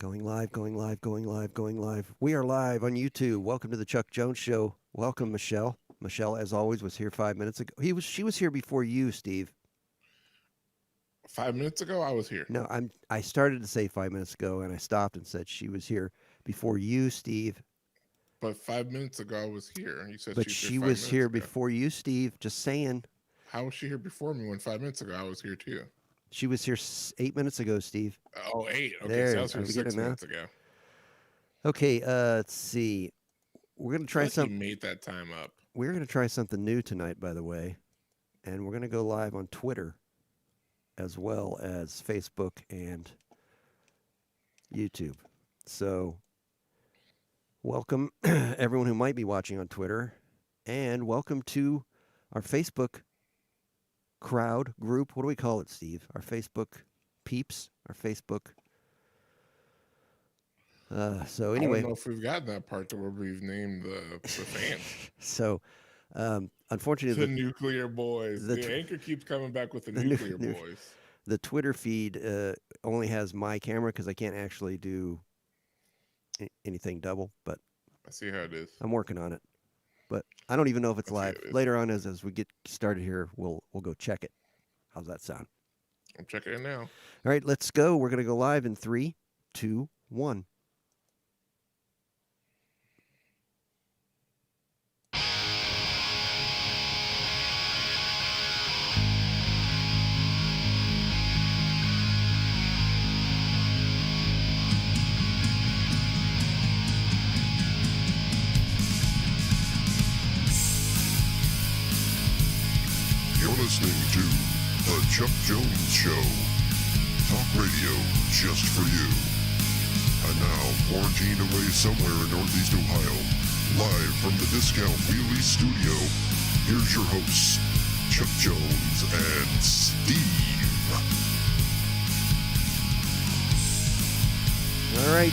Going live, going live, going live, going live. We are live on YouTube. Welcome to the Chuck Jones Show. Welcome, Michelle. Michelle, as always, was here 5 minutes ago. She was here before you, Steve. 5 minutes ago, I was here. No, I started to say 5 minutes ago, and I stopped and said she was here before you, Steve. But 5 minutes ago, I was here. You said But she was here she five was minutes here ago. before you, Steve. Just saying. How was she here before me when 5 minutes ago I was here too? She was here 8 minutes ago, Steve. Oh, eight. Okay, so I There, was are here we getting six it now? minutes ago. Okay, let's see. We're gonna I feel try like you some. made that time up. We're gonna try something new tonight, by the way, and we're gonna go live on Twitter as well as Facebook and YouTube. So, welcome everyone who might be watching on Twitter, and welcome to our Facebook crowd group. What do we call it, Steve? Our Facebook peeps, our Facebook. So I don't anyway, know if we've gotten that part to where we've named the fans. so unfortunately, The nuclear boys. the The anchor keeps coming back with the the new, nuclear new boys. the Twitter feed only has my camera because I can't actually do anything double, but I see how it is. I'm working on it. But I don't even know if it's I see how live. it is. Later on, as we get started here, we'll go check it. How's that sound? I'm checking it now. All right, let's go. We're gonna go live in 3, 2, 1. You're listening to The Chuck Jones Show. Talk radio just for you. And now, quarantined away somewhere in Northeast Ohio, live from the Discount Wheelie Studio, here's your hosts, Chuck Jones and Steve. All right.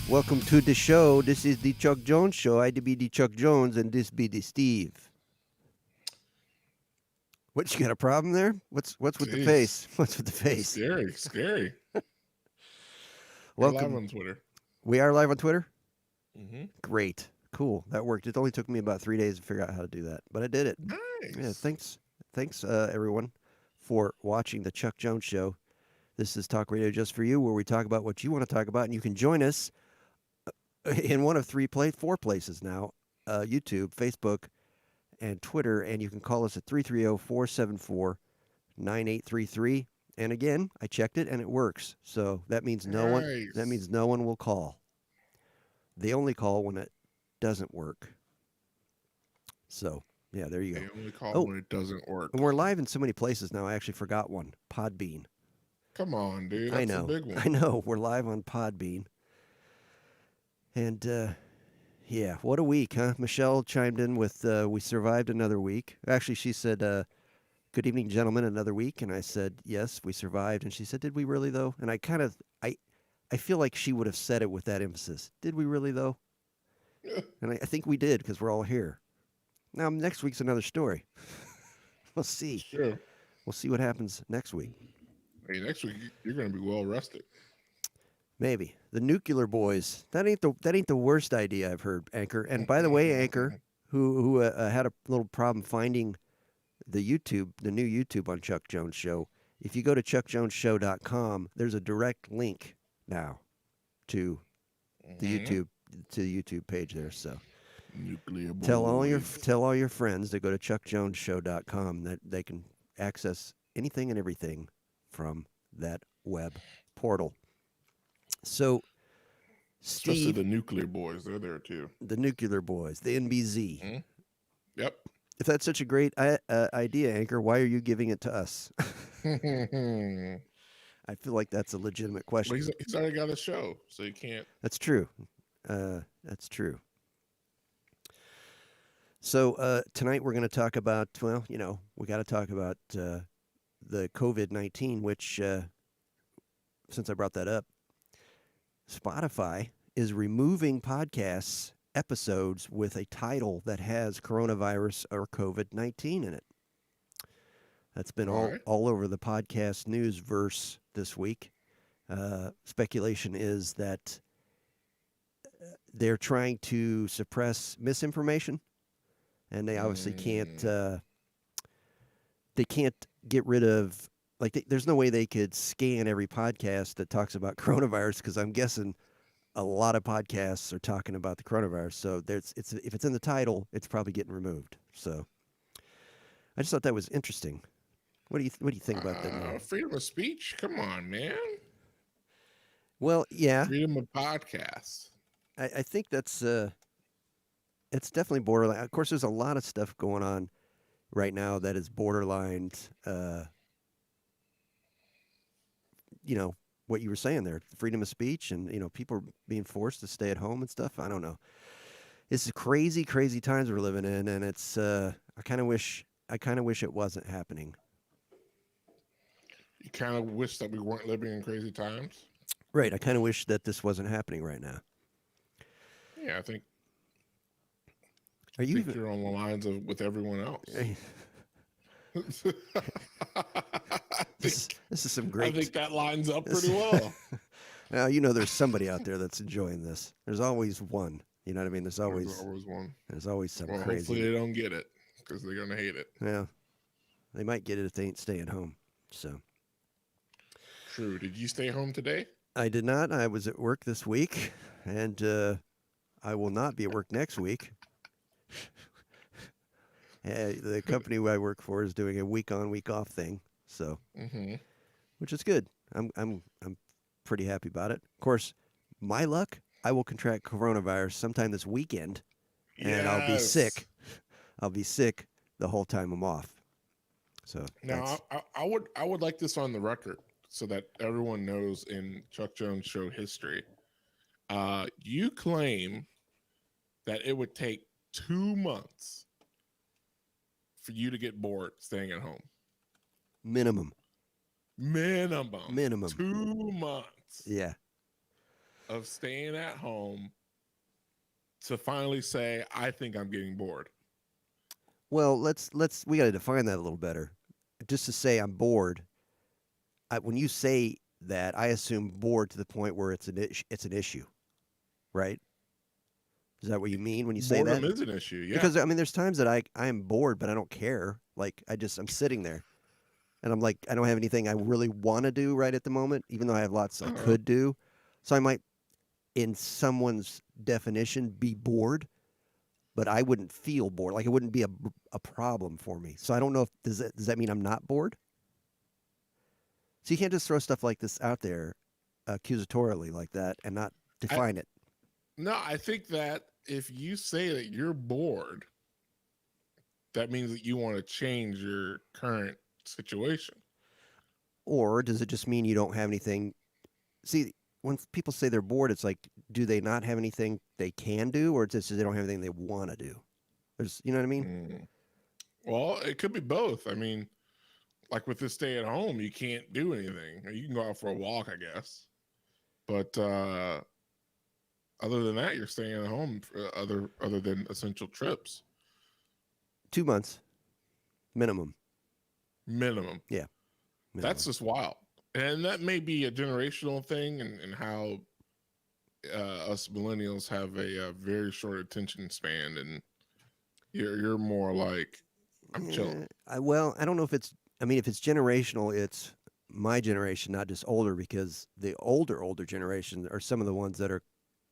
Welcome to the show. This is the Chuck Jones Show. I be the Chuck Jones, and this be the Steve. What, you got a problem there? What's with the Jeez. face? What's with the face? Scary, scary. We're live Welcome. on Twitter. We are live on Twitter? Mm-hmm. Great. Cool. That worked. It only took me about 3 days to figure out how to do that, but I did it. Nice. Yeah, thanks, everyone, for watching the Chuck Jones Show. This is Talk Radio Just for You, where we talk about what you want to talk about, and you can join us in one of four places now: YouTube, Facebook, and Twitter. And you can call us at 330-474-9833. And again, I checked it, and it works. So that means no one. Nice. That means no one will call. They only call when it doesn't work. So yeah, there you go. They only call Oh. when it doesn't work. And we're live in so many places now. I actually forgot one. Podbean. Come on, dude. That's I know. a big one. I know. We're live on Podbean. And yeah, what a week, huh? Michelle chimed in with we survived another week. Actually, she said, "Good evening, gentlemen, another week." And I said, "Yes, we survived." And she said, "Did we really though?" And I feel like she would have said it with that emphasis. Did we really though? And I think we did because we're all here. Now next week's another story. We'll see. Sure. We'll see what happens next week. Hey, next week you're going to be well rested. Maybe the nuclear boys. That ain't the worst idea I've heard, Anchor. And by the way, Anchor, who had a little problem finding the new YouTube on Chuck Jones Show. If you go to chuckjonesshow.com, there's a direct link now to the YouTube page there. So Nuclear boys. tell all your friends to go to chuckjonesshow.com that they can access anything and everything from that web portal. So, Especially Steve, the nuclear boys. They're there too. the nuclear boys, the NBZ. Mm-hmm. Yep. If that's such a great idea, Anchor, why are you giving it to us? Well, I feel like that's a legitimate question. he's already got a show, so you can't. That's true. That's true. So tonight we're going to talk about, well, we got to talk about the COVID-19, which, since I brought that up, Spotify is removing podcasts episodes with a title that has coronavirus or COVID-19 in it. That's been all over the podcast news verse this week. speculation is that they're trying to suppress misinformation, and they obviously can't. They can't get rid of there's no way they could scan every podcast that talks about coronavirus because I'm guessing a lot of podcasts are talking about the coronavirus. So if it's in the title, it's probably getting removed. So I just thought that was interesting. What do you think about that, man? Freedom of speech? Come on, man. Well, yeah, Freedom of podcast. I think that's it's definitely borderline. Of course, there's a lot of stuff going on right now that is borderline. What you were saying there, freedom of speech, and people being forced to stay at home and stuff. I don't know. It's crazy, crazy times we're living in, and it's. I kind of wish it wasn't happening. You kind of wish that we weren't living in crazy times. Right. I kind of wish that this wasn't happening right now. Yeah, I think. Are you think you're on the lines with everyone else. This is some great. I think that lines up pretty well. Now there's somebody out there that's enjoying this. There's always one. You know what I mean? There's always one. There's always some Well, crazy. hopefully they don't get it because they're gonna hate it. Yeah, they might get it if they ain't staying home. So. True. Did you stay home today? I did not. I was at work this week, and I will not be at work next week. The company I work for is doing a week on, week off thing, so which is good. I'm pretty happy about it. Of course, my luck, I will contract coronavirus sometime this weekend, and I'll be sick. I'll be sick the whole time I'm off. So now I would like this on the record so that everyone knows in Chuck Jones Show history. You claim that it would take 2 months for you to get bored staying at home. Minimum. 2 months. Yeah. Of staying at home to finally say, I think I'm getting bored. Well, we got to define that a little better. Just to say I'm bored. When you say that, I assume bored to the point where it's an issue, right? Is that what you mean when you say that? Boredom is an issue, yeah. Because there's times that I am bored, but I don't care. Like I'm sitting there, and I'm like, I don't have anything I really want to do right at the moment, even though I have lots I could do. So I might, in someone's definition, be bored, but I wouldn't feel bored. Like it wouldn't be a problem for me. So I don't know if does that mean I'm not bored? So you can't just throw stuff like this out there accusatorily like that and not define it. No, I think that if you say that you're bored, that means that you want to change your current situation. Or does it just mean you don't have anything? See, when people say they're bored, it's like, do they not have anything they can do, or just they don't have anything they want to do? You know what I mean? Well, it could be both. I mean, like with this stay at home, you can't do anything. You can go out for a walk, I guess. But other than that, you're staying at home for other than essential trips. 2 months. Minimum. Yeah. Minimum. That's just wild. And that may be a generational thing and how us millennials have a very short attention span. And you're more like, I'm chilling. I don't know if it's generational, it's my generation, not just older, because the older generation are some of the ones that are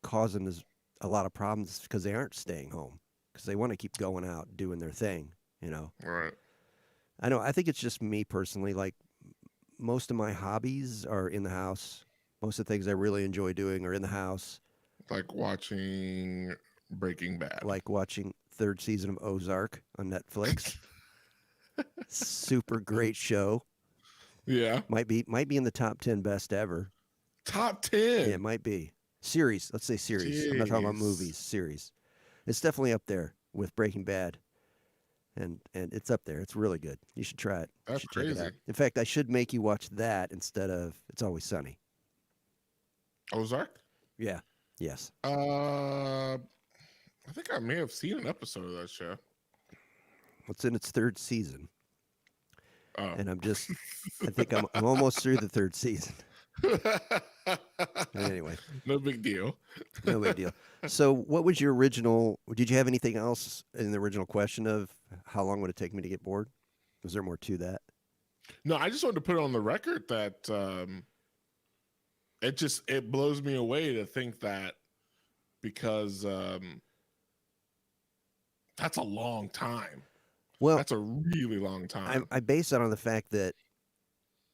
causing us a lot of problems because they aren't staying home because they want to keep going out doing their thing, Right. I know. I think it's just me personally. Like most of my hobbies are in the house. Most of the things I really enjoy doing are in the house. Like watching Breaking Bad. Like watching third season of Ozark on Netflix. Super great show. Yeah. Might be in the top 10 best ever. Top 10. Yeah, it might be. Series. Let's say series. I'm not talking about movies. Series. It's definitely up there with Breaking Bad. And it's up there. It's really good. You should try it. That's Check it crazy. out. In fact, I should make you watch that instead of It's Always Sunny. Ozark? Yeah. Yes. I think I may have seen an episode of that show. It's in its third season. Oh. And I think I'm almost through the third season. Anyway, No big deal. no big deal. So, what was your original? Did you have anything else in the original question of how long would it take me to get bored? Was there more to that? No, I just wanted to put it on the record that it blows me away to think that because that's a long time. Well, That's a really long time. I base that on the fact that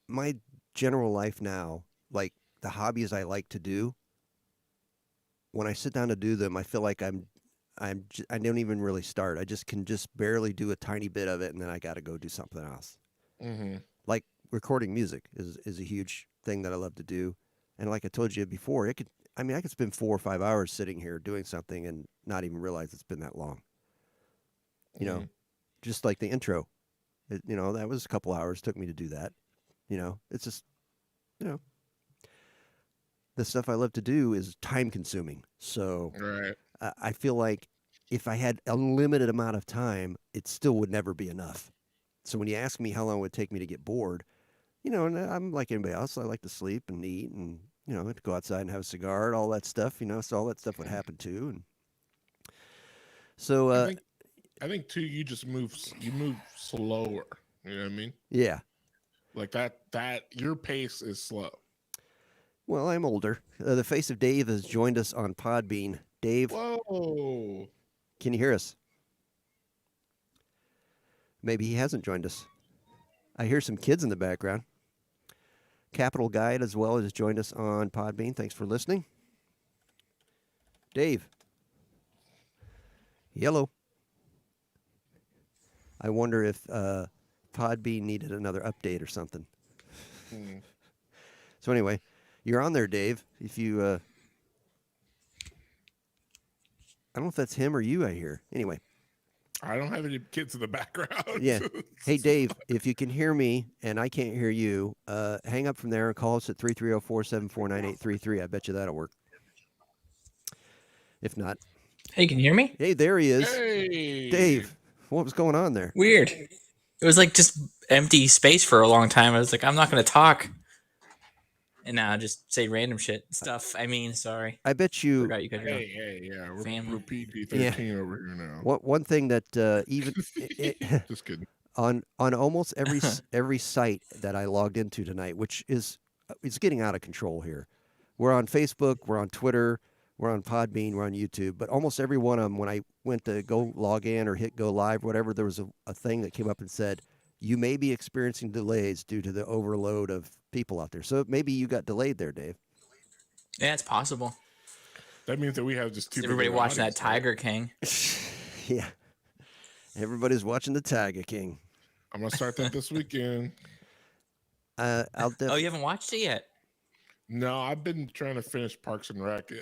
my general life now, like the hobbies I like to do, when I sit down to do them, I feel like I don't even really start. I can just barely do a tiny bit of it, and then I got to go do something else. Mm-hmm. Like recording music is a huge thing that I love to do, and like I told you before, I could spend 4 or 5 hours sitting here doing something and not even realize it's been that long. You know, just like the intro, that was a couple hours took me to do that. It's just, the stuff I love to do is time consuming. So Right. I feel like if I had a limited amount of time, it still would never be enough. So when you ask me how long it would take me to get bored, and I'm like anybody else. I like to sleep and eat and, to go outside and have a cigar and all that stuff, so all that stuff would happen too. And so, I think too, you move slower. You know what I mean? yeah. Like that your pace is slow. Well, I'm older. The face of Dave has joined us on Podbean. Dave, Whoa. can you hear us? Maybe he hasn't joined us. I hear some kids in the background. Capital Guide as well has joined us on Podbean. Thanks for listening. Dave. Hello. I wonder if Podbean needed another update or something. So anyway, you're on there, Dave. If you, I don't know if that's him or you I hear. Anyway. I don't have any kids in the background. Yeah. Hey, Dave, if you can hear me and I can't hear you, hang up from there and call us at 330-474-9833. I bet you that'll work. If not. Hey, can you hear me? Hey, there he is. Hey. Dave, what was going on there? Weird. It was like just empty space for a long time. I was like, I'm not going to talk. And now I just say random stuff. Sorry. I bet you. Forgot you guys were Yeah. family. We're PG-13 over here now. One thing that even Just kidding. On almost every site that I logged into tonight, which is it's getting out of control here. We're on Facebook, we're on Twitter, we're on Podbean, we're on YouTube, but almost every one of them, when I went to go log in or hit go live, whatever, there was a thing that came up and said, you may be experiencing delays due to the overload of people out there. So maybe you got delayed there, Dave. Yeah, it's possible. That means that we have just everybody watching that Tiger King. Yeah. Everybody's watching the Tiger King. I'm going to start that this weekend. Oh, you haven't watched it yet? No, I've been trying to finish Parks and Rec.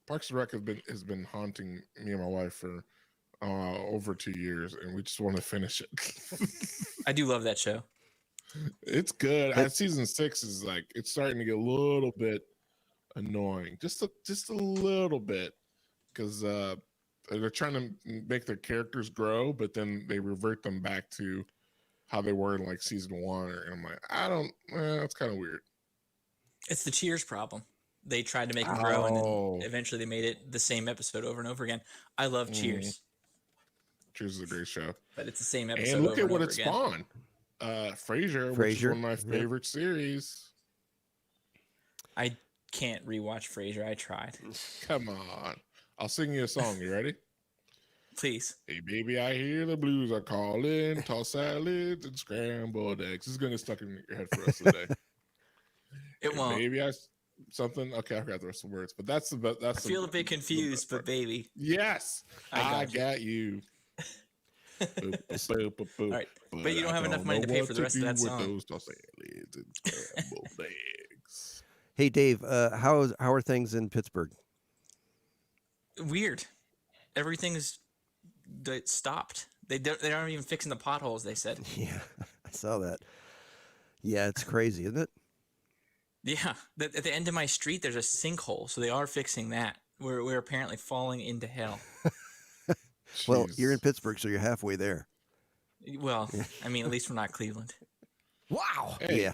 Parks and Rec has been haunting me and my wife for over 2 years, and we just want to finish it. I do love that show. It's good. Season 6 is like it's starting to get a little bit annoying, just a little bit, because they're trying to make their characters grow, but then they revert them back to how they were in like season 1. And I'm like, that's kind of weird. It's the Cheers problem. They tried to make them grow, and then eventually they made it the same episode over and over again. I love Cheers. Cheers is a great show, but it's the same episode. And look over at and what over it again. spawned. Frasier, which is one of my favorite series. I can't rewatch Frasier. I tried. Come on, I'll sing you a song. You ready? Please. Hey baby, I hear the blues are calling. Toss salads and scrambled eggs. This is gonna get stuck in your head for the rest of the day. It hey, won't. Baby, something. Okay, I forgot the rest of the words, but that's the. I feel a bit confused, but baby. Yes, I got you. All right, but you don't have enough money to pay for the rest of that song. Hey Dave, how are things in Pittsburgh? Weird. Everything's stopped. They aren't even fixing the potholes. They said. Yeah, I saw that. Yeah, it's crazy, isn't it? Yeah, at the end of my street, there's a sinkhole, so they are fixing that. We're apparently falling into hell. Well, you're in Pittsburgh, so you're halfway there. Well, I mean, at least we're not Cleveland. Wow. Hey. Yeah.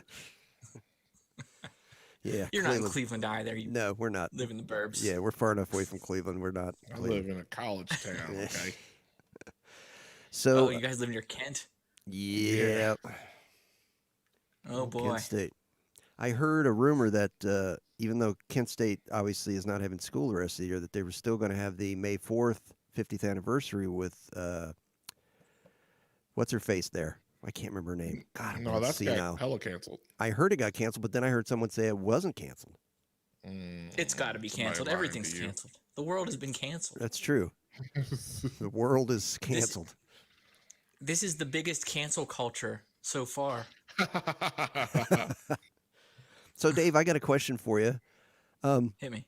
Yeah, You're not in Cleveland either. You No, we're not. live in the burbs. Yeah, we're far enough away from Cleveland. We're not. I Cleveland. live in a college town. Okay. So, Oh, you guys live near Kent? yeah. Oh boy. Kent State. I heard a rumor that even though Kent State obviously is not having school the rest of the year, that they were still going to have the May 4th 50th anniversary with what's her face there? I can't remember her name. God, I'm No, gonna that's see got now. hella canceled. I heard it got canceled, but then I heard someone say it wasn't canceled. It's got to be Somebody canceled. lying Everything's to you. canceled. The world has been canceled. That's true. The world is canceled. This is the biggest cancel culture so far. So, Dave, I got a question for you. Hit me.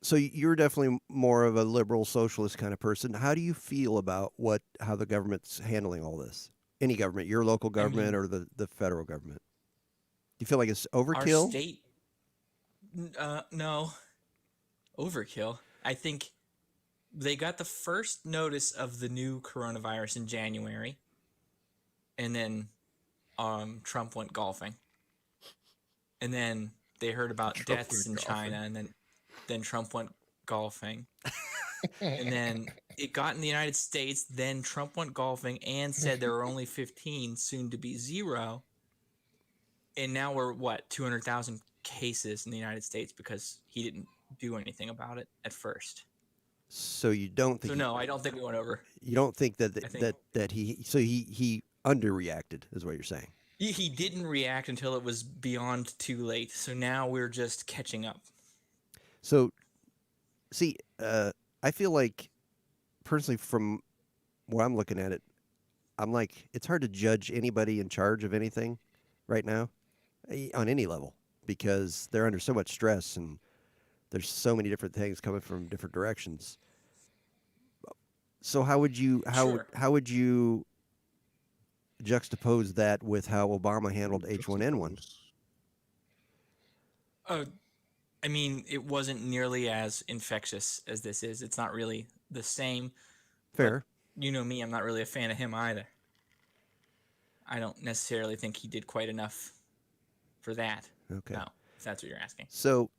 So you're definitely more of a liberal socialist kind of person. How do you feel about how the government's handling all this? Any government, your local government or the federal government? Do you feel like it's overkill? Our state, no, overkill. I think they got the first notice of the new coronavirus in January, and then Trump went golfing, and then they heard about Trump deaths in went golfing. China, and then Trump went golfing, and then it got in the United States. Then Trump went golfing and said there were only 15, soon to be 0. And now we're 200,000 cases in the United States because he didn't do anything about it at first. So you don't think? So no, I don't think we went over. You don't think that I think- he underreacted is what you're saying? He didn't react until it was beyond too late. So now we're just catching up. So, see, I feel like personally from where I'm looking at it, I'm like it's hard to judge anybody in charge of anything right now on any level because they're under so much stress and there's so many different things coming from different directions. So how would you Sure. how would you juxtapose that with how Obama handled H1N1? I mean, it wasn't nearly as infectious as this is. It's not really the same. Fair. You know me, I'm not really a fan of him either. I don't necessarily think he did quite enough for that. Okay. No, if that's what you're asking. So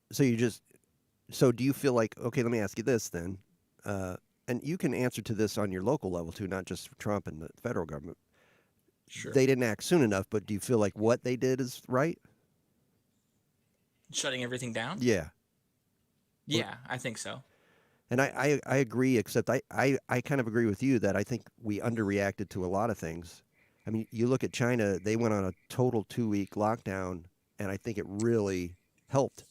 do you feel like, okay, let me ask you this then, and you can answer to this on your local level too, not just for Trump and the federal government. Sure. They didn't act soon enough, but do you feel like what they did is right? Shutting everything down? Yeah. Yeah, I think so. And I agree, except I kind of agree with you that I think we underreacted to a lot of things. I mean, you look at China, they went on a total 2-week lockdown, and I think it really helped.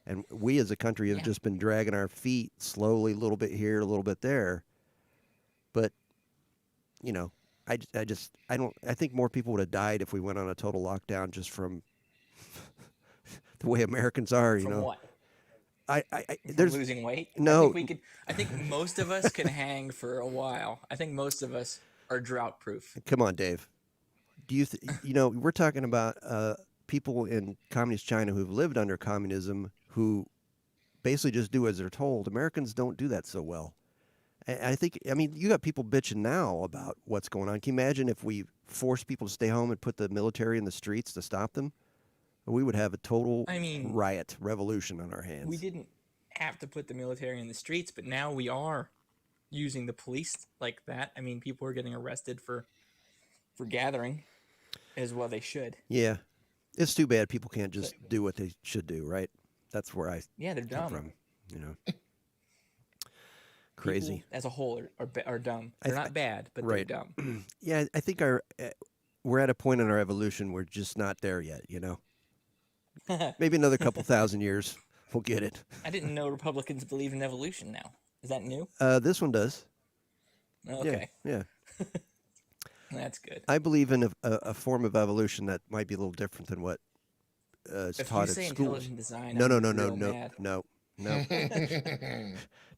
And we as a country have just been dragging our feet slowly, a little bit here, a little bit there. But, you know, I think more people would have died if we went on a total lockdown just from the way Americans are, you From know. what? There's Losing weight? No. I think most of us can hang for a while. I think most of us are drought proof. Come on, Dave. Do you we're talking about people in communist China who've lived under communism who basically just do as they're told. Americans don't do that so well. I mean, you got people bitching now about what's going on. Can you imagine if we forced people to stay home and put the military in the streets to stop them? We would have a total riot, revolution on our hands. We didn't have to put the military in the streets, but now we are using the police like that. I mean, people are getting arrested for gathering as well they should. Yeah. It's too bad people can't just do what they should do, right? That's where they're come dumb. from, you know. Crazy. People as a whole are dumb. They're not bad, but right. they're dumb. Yeah, I think we're at a point in our evolution we're just not there yet, you know. Maybe another couple thousand years, we'll get it. I didn't know Republicans believe in evolution now. Is that new? This one does. Okay. Yeah. That's good. I believe in a form of evolution that might be a little different than what is If taught you at say schools. intelligent design, No, I'm real mad.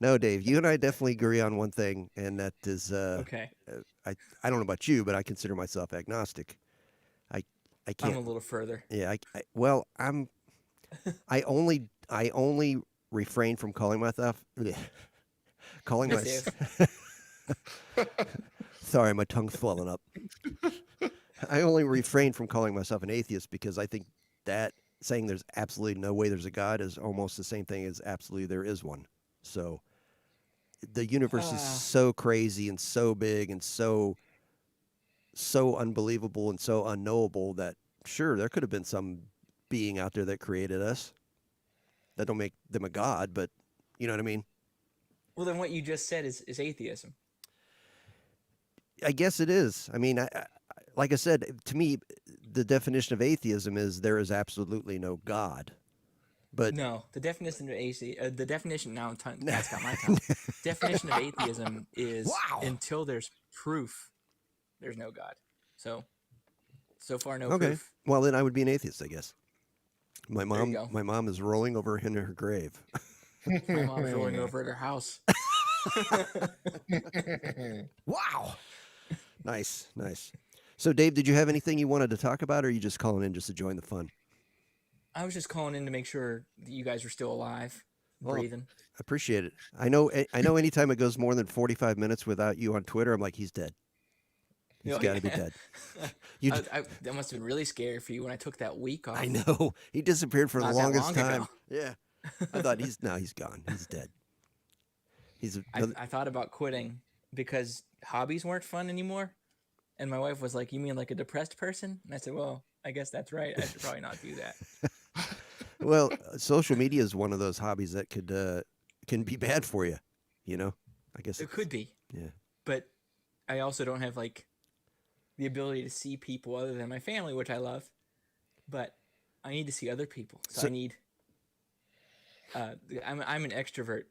No, Dave. You and I definitely agree on one thing, and that is Okay. I don't know about you, but I consider myself agnostic. I can't. I'm a little further. Yeah. I only refrain from calling myself. Calling Yes, myself. Sorry, my tongue's swelling up. I only refrain from calling myself an atheist because I think that saying there's absolutely no way there's a God is almost the same thing as absolutely there is one. So the universe is so crazy and so big and so unbelievable and so unknowable that sure there could have been some being out there that created us. That don't make them a god, but you know what I mean? Well, then what you just said is atheism. I guess it is. I mean, like I said, to me, the definition of atheism is there is absolutely no God. But No, the definition of the definition now that's got my tongue. Definition of atheism is until there's proof, there's no God. So far, no okay. proof. Well, then I would be an atheist, I guess. There you go. My mom is rolling over in her grave. My mom's rolling over at her house. Wow. Nice. So, Dave, did you have anything you wanted to talk about, or are you just calling in just to join the fun? I was just calling in to make sure that you guys were still alive, Well, breathing. I appreciate it. I know anytime it goes more than 45 minutes without you on Twitter, I'm like, he's dead. He's got to be dead. That must have been really scary for you when I took that week off. I know. He disappeared for the Not that longest long time. ago. Yeah. I thought he's gone. He's dead. I thought about quitting because hobbies weren't fun anymore. And my wife was like, "You mean like a depressed person?" And I said, "Well, I guess that's right. I should probably not do that." Well, social media is one of those hobbies that can be bad for you, you know? I guess It could be. Yeah. But I also don't have like the ability to see people other than my family, which I love. But I need to see other people. So I need I'm an extrovert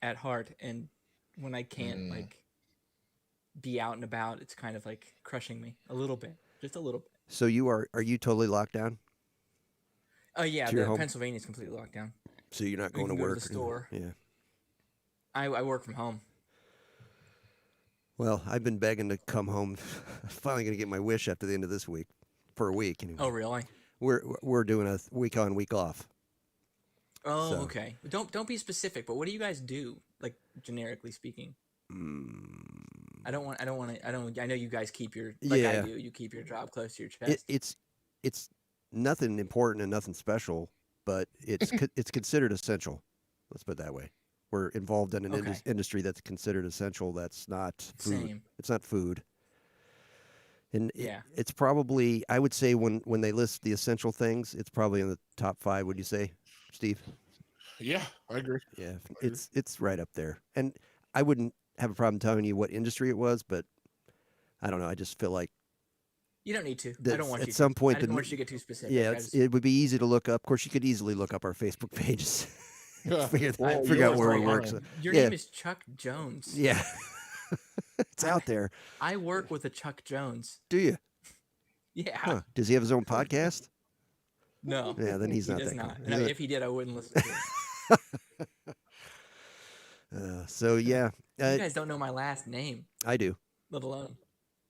at heart, and when I can't like be out and about, it's kind of like crushing me a little bit, just a little bit. So are you totally locked down? Oh yeah, To your home? Pennsylvania's completely locked down. So you're not We going to can go to work? the store. Yeah. I work from home. Well, I've been begging to come home. Finally going to get my wish after the end of this week, for a week anyway. Oh really? We're doing a week on, week off. Oh, So. okay. Don't be specific. But what do you guys do? Like generically speaking. I know you guys keep your I do. You keep your job close to your chest. It's nothing important and nothing special, but it's considered essential. Let's put it that way. We're involved in an industry that's considered essential. That's not food. Same. It's not food. And Yeah. it's probably, I would say when they list the essential things, it's probably in the top 5. Would you say, Steve? Yeah, I agree. Yeah, it's right up there. And I wouldn't have a problem telling you what industry it was, but I don't know. I just feel like You don't need to. I don't want you at some point. I don't want you to get too specific. Yeah, it would be easy to look up. Of course, you could easily look up our Facebook pages. figure out where we work. So, Your name is Chuck Jones. Yeah. It's out there. I work with a Chuck Jones. Do you? Yeah. Huh. Does he have his own podcast? No. Yeah, then he's he not does that not. cool. No, if he did, I wouldn't listen to it. So yeah, You guys don't know my last name, I do. let alone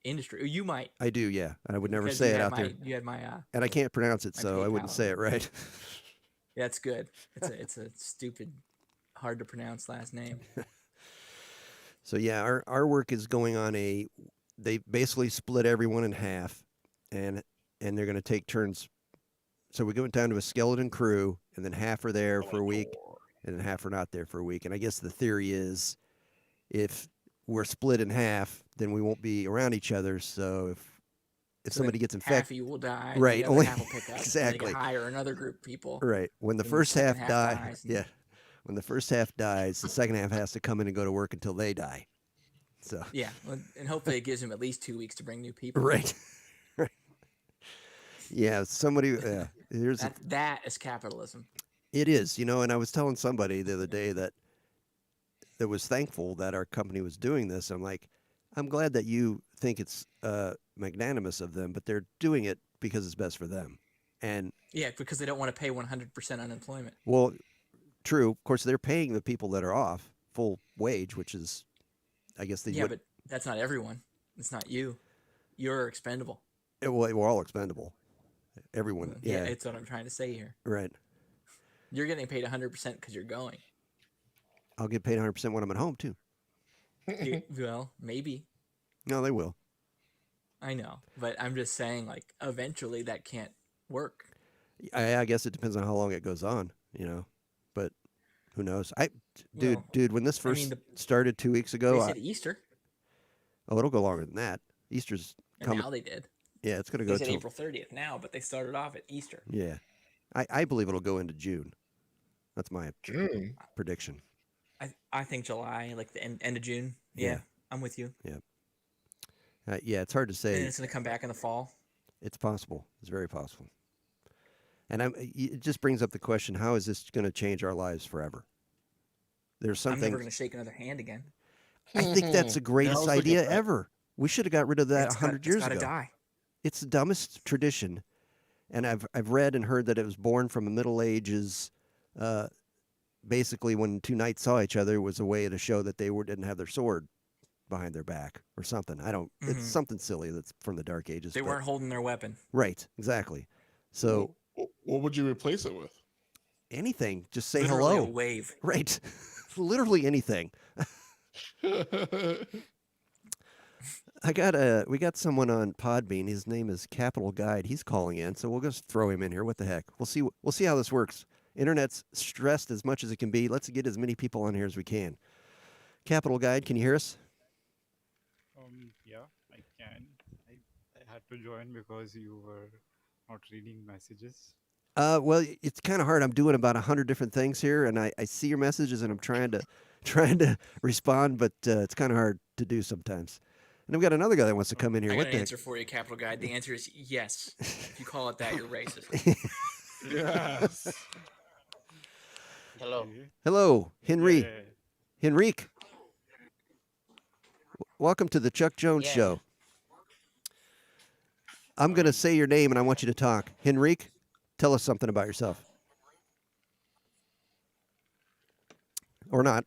industry. You might. I do. Yeah, I would never because say you it had out there, You had my. and I can't pronounce it, my so I wouldn't PayPal. say it right. Yeah, it's good. It's a stupid, hard to pronounce last name. So yeah, our work is going on they basically split everyone in half, and they're going to take turns. So we're going down to a skeleton crew, and then half are there for a week, and then half are not there for a week. And I guess the theory is, if we're split in half, then we won't be around each other. So if somebody gets Half of infected, you will die. Right, The other only- half will pick up. exactly. And they can hire another group of people. right, when the and the first half second half dies, dies, and- yeah, when the first half dies, the second half has to come in and go to work until they die. So Yeah, well, and hopefully it gives them at least 2 weeks to bring new people. right, right, yeah. Somebody, yeah. That is capitalism. It is, and I was telling somebody the other day that was thankful that our company was doing this. I'm like, I'm glad that you think it's magnanimous of them, but they're doing it because it's best for them. And Yeah, because they don't want to pay 100% unemployment. well, true. Of course, they're paying the people that are off full wage, which is, I guess they Yeah, but that's not everyone. It's not you. You're expendable. we're all expendable. Everyone. Yeah. It's what I'm trying to say here. Right. You're getting paid 100% because you're going. I'll get paid 100% when I'm at home too. Well, maybe. No, they will. I know, but I'm just saying, like, eventually that can't work. I guess it depends on how long it goes on, but who knows? Well, Dude, when this I mean, first started 2 weeks they ago, said Easter, it'll go longer than that. Easter's and coming. now they did. Yeah, it's going to They go said till. April 30th now, but they started off at Easter. Yeah, I believe it'll go into June. That's my June. prediction. I think July, like the end of June. Yeah, Yeah. I'm with you. Yeah, it's hard to And say. then it's going to come back in the fall. It's possible. It's very possible. And it just brings up the question: how is this going to change our lives forever? There's I'm something. never going to shake another hand again. I think that's the Yeah, I greatest was thinking idea that. ever. We should have got rid of that It's 100 years got to ago. die. It's the dumbest tradition, and I've read and heard that it was born from the Middle Ages. Basically, when two knights saw each other, it was a way to show that they didn't have their sword behind their back or something. I don't. It's something silly that's from the Dark Ages. They weren't holding their weapon. Right. Exactly. So What would you replace it with? anything, just say Literally hello. a wave. Right. Literally anything. We got someone on Podbean. His name is Capital Guide. He's calling in, so we'll just throw him in here. What the heck? We'll see how this works. Internet's stressed as much as it can be. Let's get as many people on here as we can. Capital Guide, can you hear us? Yeah, I can. I had to join because you were not reading messages. Well, it's kind of hard. I'm doing about 100 different things here, and I see your messages, and I'm trying to respond, but it's kind of hard to do sometimes. And we've got another guy that wants to come in here. I What got the an heck? answer for you, Capital Guide. The answer is yes. If you call it that, you're racist. Yes. Hello. Okay. Hello, Henry. Yeah. Henrique. Welcome to the Chuck Jones Yeah. Show. I'm going to say your name, and I want you to talk. Henrique, tell us something about yourself. Or not.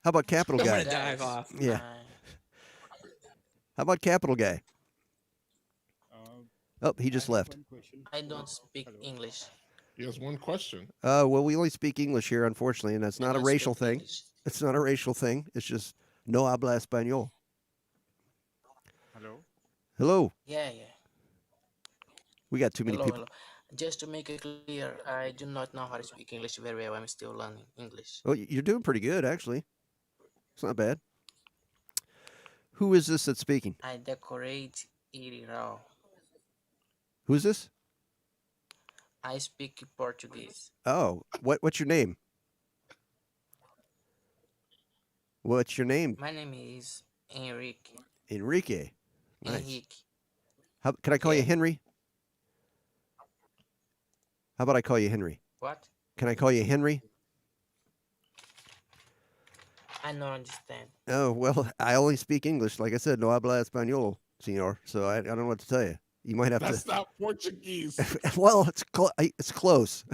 How about Capital I'm Guy? going to dive off. Yeah. How about Capital Guy? Oh, he just I have left. one question. I don't speak Hello. English. He has one question. Well, we only speak English here, unfortunately, and that's I not a don't racial speak thing. English. It's not a racial thing. It's just no habla español. Hello. Hello. Yeah. We got too many Hello, people. hello. Just to make it clear, I do not know how to speak English very well. I'm still learning English. Oh, you're doing pretty good, actually. It's not bad. Who is this that's speaking? I decorate Irirao. Who is this? I speak Portuguese. Oh, what's your name? What's your name? My name is Enrique. Enrique. Nice. Henrique. Can I call you Yeah. Henry? How about I call you Henry? What? Can I call you Henry? I don't understand. Oh, well, I only speak English. Like I said, no habla español, senor. So I don't know what to tell you. You might have That's not Portuguese. to. Well, it's close.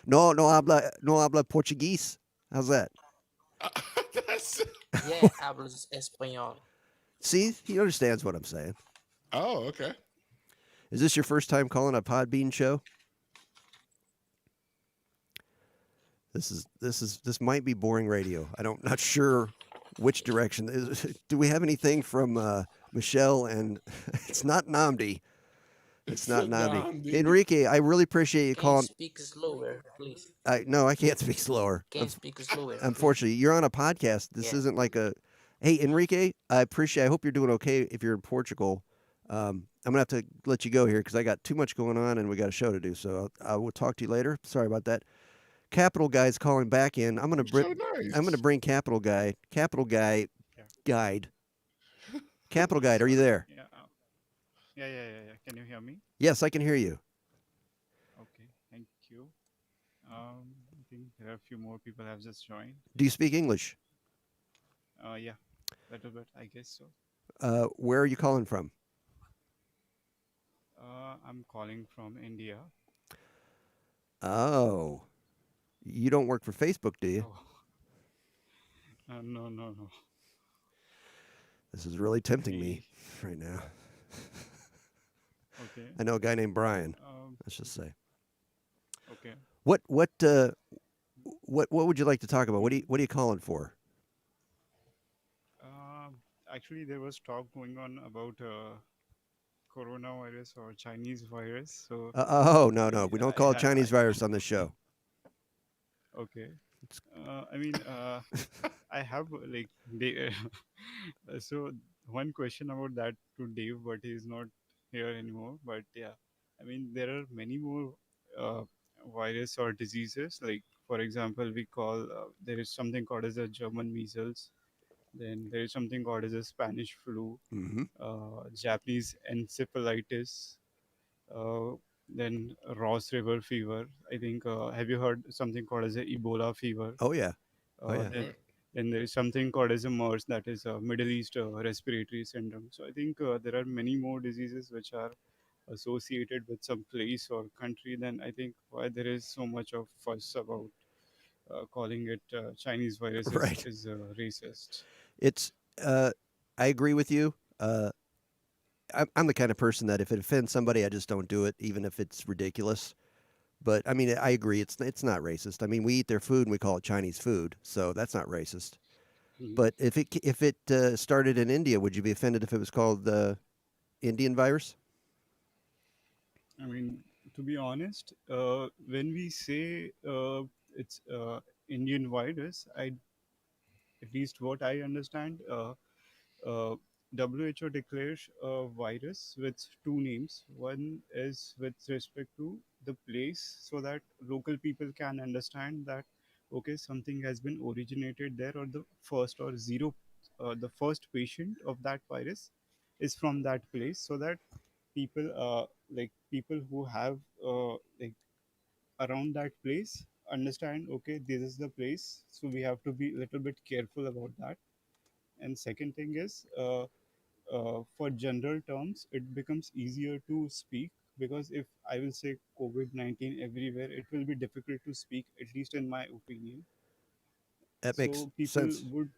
no habla Portuguese. How's that? That's- Yeah, hablo español. See, he understands what I'm saying. Oh, okay. Is this your first time calling a Podbean show? This might be boring radio. Not sure which direction. Do we have anything from Michelle? And it's not Namdi. It's not Namdi. Namdi. Enrique, I really appreciate you Can you calling. speak slower, please? No, I can't speak slower. Can you speak slower? please? Unfortunately, you're on a podcast. This Yeah. isn't like a. Hey, Enrique, I hope you're doing okay. If you're in Portugal, I'm gonna have to let you go here because I got too much going on and we got a show to do. So I will talk to you later. Sorry about that. Capital Guy's calling back in. I'm gonna So nice. I'm gonna bring Capital Guy. Capital Guy Yeah. Guide. Capital Guide, are you there? Yeah. Yeah. Can you hear me? Yes, I can hear you. Okay. Thank you. I think there are a few more people have just joined. Do you speak English? Yeah. Little bit, I guess so. Where are you calling from? I'm calling from India. Oh, you don't work for Facebook, do you? Oh. No. This is really tempting me right now. Okay. I know a guy named Brian. Um, Let's just say. okay. What would you like to talk about? What are you calling for? Actually, there was talk going on about coronavirus or Chinese virus. So Oh no, no, I we don't I call it ha Chinese I virus on this show. okay. It's, I mean, I have like they, so one question about that to Dave, but he's not here anymore. But yeah, I mean, there are many more uh, virus or diseases. Like for example, we call there is something called as a German measles. Then there is something called as a Spanish flu, mm-hmm. Japanese encephalitis, uh, then Ross River fever. I think have you heard something called as a Ebola fever? Oh yeah, oh Uh, yeah. then, Right. then there is something called as a MERS, that is a Middle East respiratory syndrome. So I think there are many more diseases which are associated with some place or country. Then I think why there is so much of fuss about calling it Chinese virus Right. is racist. It's. I agree with you. I'm the kind of person that if it offends somebody, I just don't do it, even if it's ridiculous. But I mean, I agree. It's not racist. I mean, we eat their food and we call it Chinese food, so that's not racist. Mhm. But if it started in India, would you be offended if it was called the Indian virus? I mean, to be honest, when we say it's Indian virus, at least what I understand, uh, WHO declares a virus with two names. One is with respect to the place, so that local people can understand that okay, something has been originated there, or the first or zero, the first patient of that virus is from that place, so that people, like people who have like around that place understand okay, this is the place, so we have to be a little bit careful about that. And second thing is for general terms, it becomes easier to speak, because if I will say COVID 19 everywhere, it will be difficult to speak, at least in my opinion. That makes So people sense. would,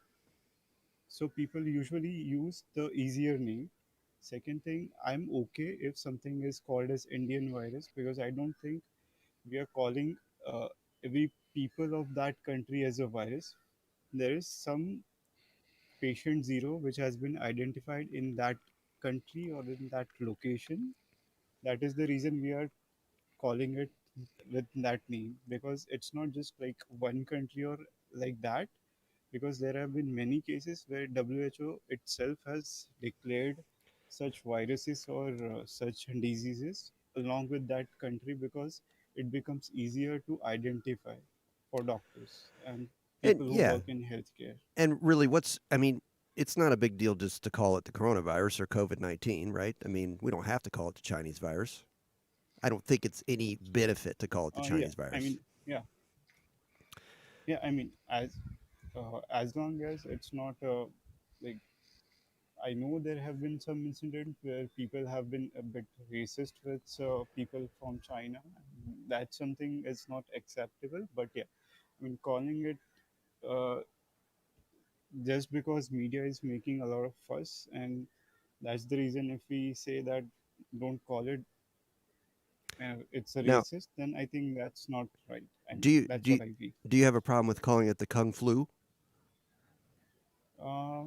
so people usually use the easier name. Second thing, I'm okay if something is called as Indian virus, because I don't think we are calling uh, every people of that country as a virus. There is some patient zero which has been identified in that country or in that location. That is the reason we are calling it with that name, because it's not just like one country or like that, because there have been many cases where WHO itself has declared such viruses or such diseases along with that country, because it becomes easier to identify for doctors and And people who yeah, work in healthcare. and really, I mean, it's not a big deal just to call it the coronavirus or COVID-19, right? I mean, we don't have to call it the Chinese virus. I don't think it's any benefit to call it the Yeah, Chinese I virus. mean, yeah, yeah, I mean, as long as it's not like, I know there have been some incidents where people have been a bit racist with people from China. That's something is not acceptable. But yeah, I mean, calling it uh, just because media is making a lot of fuss, and that's the reason if we say that don't call it, it's a Now, racist, then I think that's not right. I do mean, you that's do you, what I feel. do you have a problem with calling it the Kung Flu? Uh,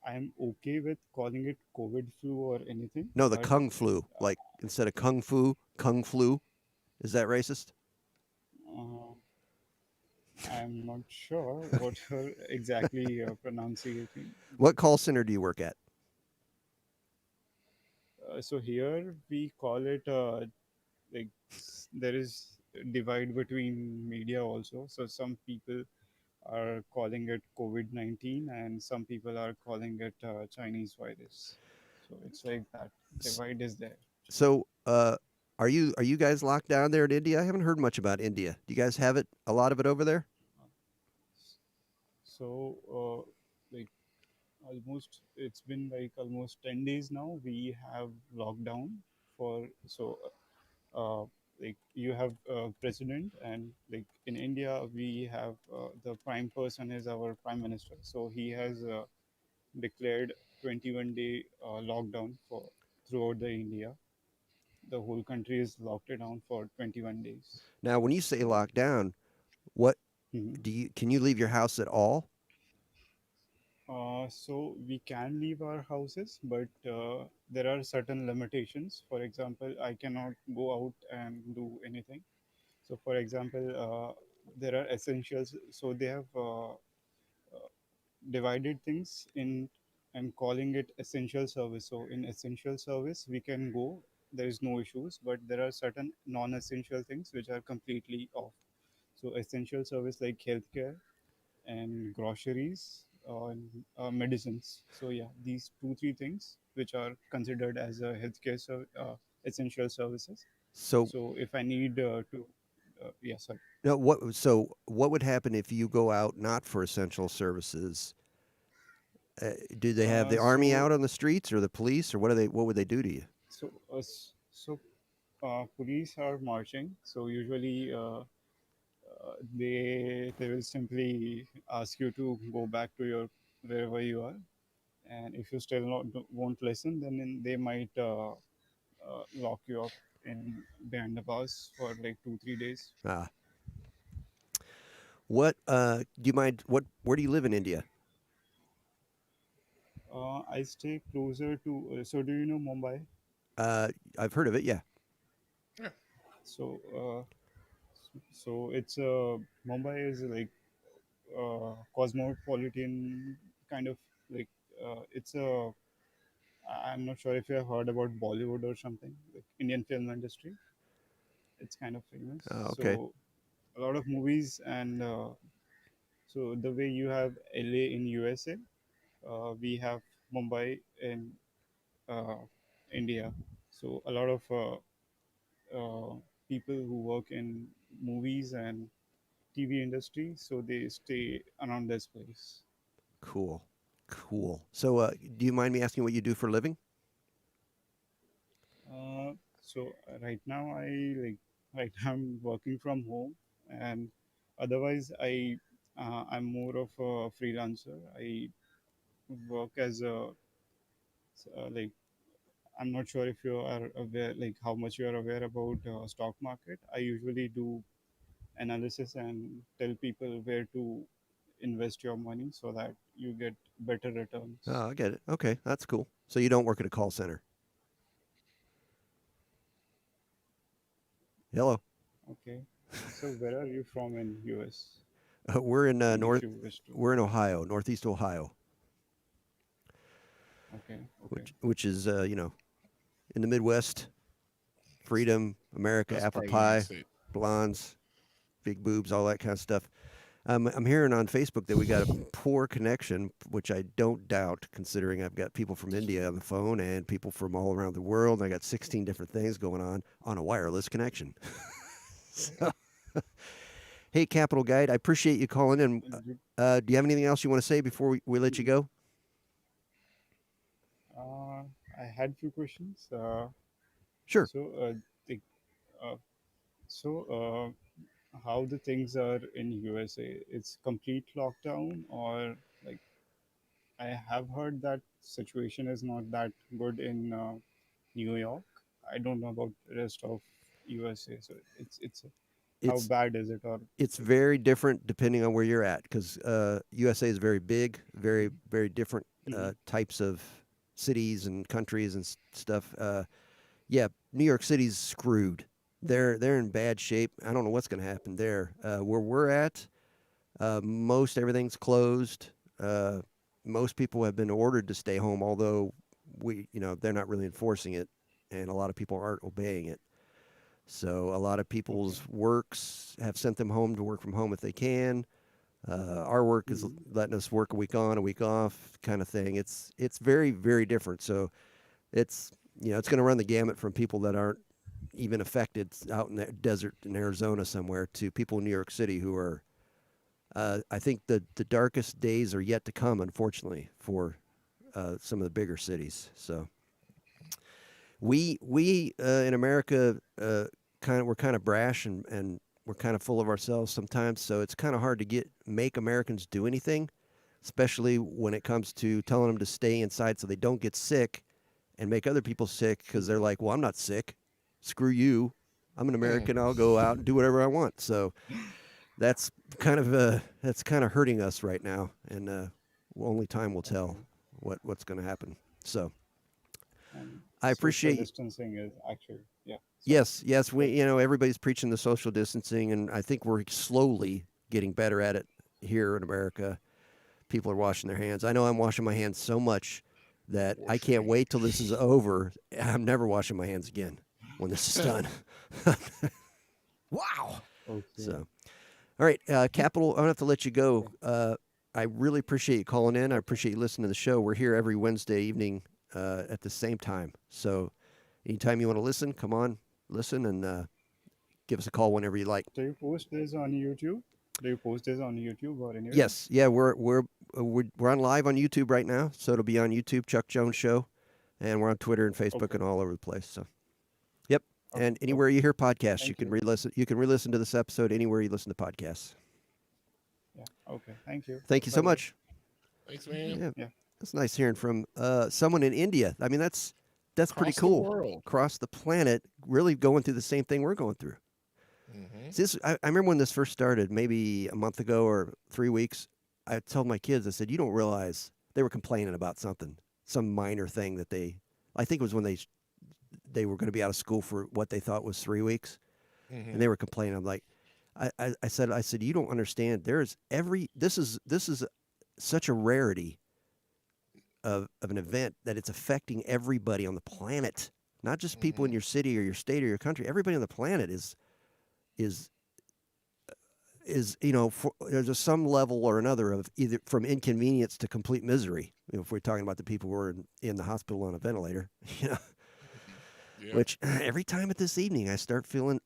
I'm okay with calling it COVID flu or anything, No, the but Kung Flu. Like instead of Kung Fu, Kung Flu. Is that racist? uh, I'm not sure what you're exactly pronouncing. What call center do you work at? So here we call it like there is divide between media also. So some people are calling it COVID-19 and some people are calling it Chinese virus. So it's like that. S- Divide is there. So, are you guys locked down there in India? I haven't heard much about India. Do you guys have it a lot of it over there? So like almost it's been like almost 10 days now we have lockdown for, so uh, like you have president, and like in India we have the prime person is our prime minister, so he has declared 21-day lockdown for throughout the India. The whole country is locked down for 21 days. Now, when you say So lockdown, what mhm. can you leave your house at all? So we can leave our houses, but there are certain limitations. For example, I cannot go out and do anything. So, for example, there are essentials. So they have divided things in and calling it essential service. So in essential service, we can go. There is no issues, but there are certain non-essential things which are completely off. So essential service like healthcare and groceries and medicines. So yeah, these two three things which are considered as a essential services. So So if I need to, yeah, sorry. no, what would happen if you go out not for essential services? Do they have the army So out on the streets or the police or what would they do to you? so so police are marching. So usually they will simply ask you to go back to your wherever you are, and if you still not won't listen, then they might lock you up in behind the bars for like 2 3 days. Ah, what do you mind? What where do you live in India? I stay closer to. So do you know Mumbai? Uh, I've heard of it. Yeah. Yeah. So it's Mumbai is like cosmopolitan kind of like it's a. I'm not sure if you have heard about Bollywood or something like Indian film industry. It's kind of famous. Okay. So a lot of movies and so the way you have LA in USA, we have Mumbai in uh, India. So a lot of people who work in movies and TV industry, so they stay around this place. Cool. Cool. So, do you mind me asking what you do for a living? So right now I like right now I'm working from home, and otherwise I'm more of a freelancer. I work as a like I'm not sure if you are aware like how much you are aware about stock market. I usually do analysis and tell people where to invest your money so that you get better returns. Oh, I get it. Okay, that's cool. So you don't work at a call center. Hello. Okay. So where are you from in US? We're in Like if north. you wish to. We're in Ohio, northeast Ohio, Okay. Okay. which is in the Midwest. Freedom, America, Best apple part of the United pie, States. blondes, big boobs, all that kind of stuff. I'm hearing on Facebook that we got a poor connection, which I don't doubt, considering I've got people from India on the phone and people from all around the world. I got 16 different things going on a wireless connection. So, hey, Capital Guide, I appreciate you calling in. You- Do you have anything else you want to say before we let you go? Uh, I had few questions. Sure. So, the, uh, so how the things are in USA? It's complete lockdown, or like I have heard that situation is not that good in New York. I don't know about the rest of USA. So it's how It's bad is it, or it's like, very different depending on where you're at because USA is very big, very different mhm, types of cities and countries and stuff. Yeah, New York City's screwed. They're in bad shape. I don't know what's going to happen there. Where we're at, most everything's closed. Uh, most people have been ordered to stay home, although they're not really enforcing it, and a lot of people aren't obeying it. So a lot of okay, people's works have sent them home to work from home if they can. Our work is mhm, letting us work a week on, a week off, kind of thing. It's very different. So it's it's going to run the gamut from people that aren't even affected out in the desert in Arizona somewhere to people in New York City who are. I think the darkest days are yet to come, unfortunately, for some of the bigger cities. So we in America we're kind of brash and we're kind of full of ourselves sometimes. So it's kind of hard to make Americans do anything, especially when it comes to telling them to stay inside so they don't get sick and make other people sick because they're like, well, I'm not sick. Screw you. I'm an Mm. American. I'll go out and do whatever I want. So that's kind of hurting us right now, and only time will tell Okay. what's going to happen. So And I social appreciate. distancing is actually, yeah. Sorry. Yes, we Go. everybody's preaching the social distancing, and I think we're slowly getting better at it here in America. People are washing their hands. I know I'm washing my hands so much that For I can't sure. wait till this is over. I'm never washing my hands again when this is done. Wow. Okay. So, all right, Capital, I don't have to let you go. Okay. I really appreciate you calling in. I Okay. appreciate you listening to the show. We're here every Wednesday evening at the same time. So, anytime you want to listen, come on, listen, and give us a call whenever you like. Do you post this on YouTube? Do you post this on YouTube or anywhere? Yes, yeah, we're on live on YouTube right now, so it'll be on YouTube, Chuck Jones Show, and we're on Twitter and Facebook Okay. and all over the place. So, yep, Okay. and anywhere Okay. you hear podcasts, you Thank can you. re-listen. You can re-listen to this episode anywhere you listen to podcasts. Yeah. Okay. Thank you. Thank you so Bye bye. much. Thanks, man. Yeah, Yeah. that's nice hearing from someone in India. I mean, that's pretty Across the cool. world. Across the planet, really going through the same thing we're going through. Hmm. See, I remember when this first started, maybe a month ago or 3 weeks. I told my kids, I said, "You don't realize," they were complaining about something, some minor thing that I think it was when they were going to be out of school for what they thought was 3 weeks, Hmm. and they were complaining. I'm like, I said, you don't understand. This is such a rarity of an event that it's affecting everybody on the planet, not just people in Hmm. your city or your state or your country. Everybody on the planet is there's a some level or another of either from inconvenience to complete misery. If we're talking about the people who are in the hospital on a ventilator, you know, Yeah. which every time at this evening I start feeling,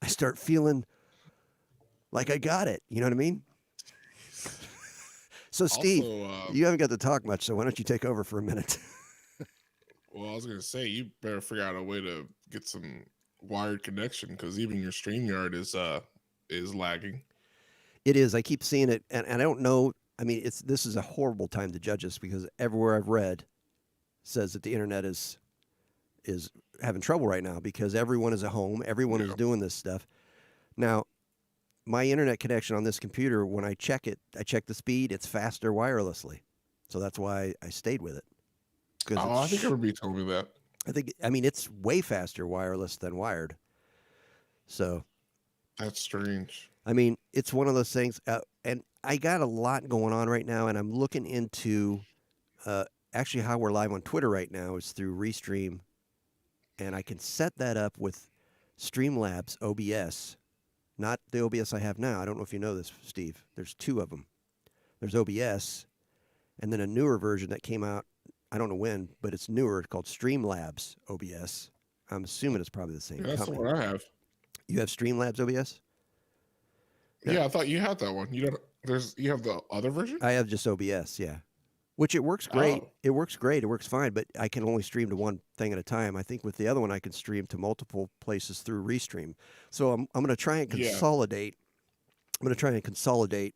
I start feeling like I got it. You know what I mean? So Steve, Also, you haven't got to talk much, so why don't you take over for a minute? well, I was gonna say you better figure out a way to get some wired connection because even your StreamYard is lagging. It is. I keep seeing it, and I don't know. I mean, this is a horrible time to judge us because everywhere I've read says that the internet is having trouble right now because everyone is at home, everyone is Yeah. doing this stuff. Now, my internet connection on this computer, when I check it, I check the speed. It's faster wirelessly, so that's why I stayed with it because Oh, I think everybody told me that. I mean, it's way faster wireless than wired. So That's strange. I mean, it's one of those things, and I got a lot going on right now, and I'm looking into uh, actually how we're live on Twitter right now is through Restream, and I can set that up with Streamlabs OBS, not the OBS I have now. I don't know if you know this, Steve. There's two of them. There's OBS, and then a newer version that came out. I don't know when, but it's newer. It's called Streamlabs OBS. I'm assuming it's probably the Yeah, same that's the company. one I have. You have Streamlabs OBS? Yeah. Yeah, I thought you had that one. You don't. You have the other version. I have just OBS, yeah. Which it works great. Oh, It works great. It works fine, but I can only stream to one thing at a time. I think with the other one, I can stream to multiple places through Restream. So I'm going to try and yeah. consolidate. I'm going to try and consolidate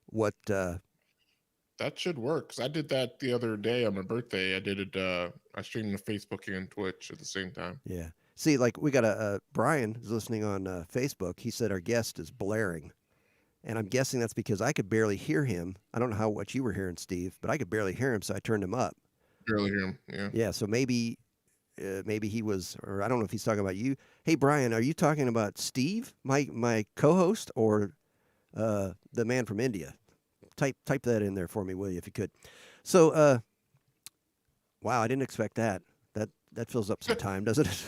what. That should work. 'Cause I did that the other day on my birthday. I did it. I streamed to Facebook and Twitch at the same time. Yeah. See, like we got Brian is listening on Facebook. He said our guest is blaring, and I'm guessing that's because I could barely hear him. I don't know what you were hearing, Steve, but I could barely hear him, so I turned him up. Barely hear him. Yeah. Yeah. So maybe he was, or I don't know if he's talking about you. Hey, Brian, are you talking about Steve, my co-host, or the man from India? Type that in there for me, will you, if you could? So, wow, I didn't expect that. That fills up some time, doesn't it?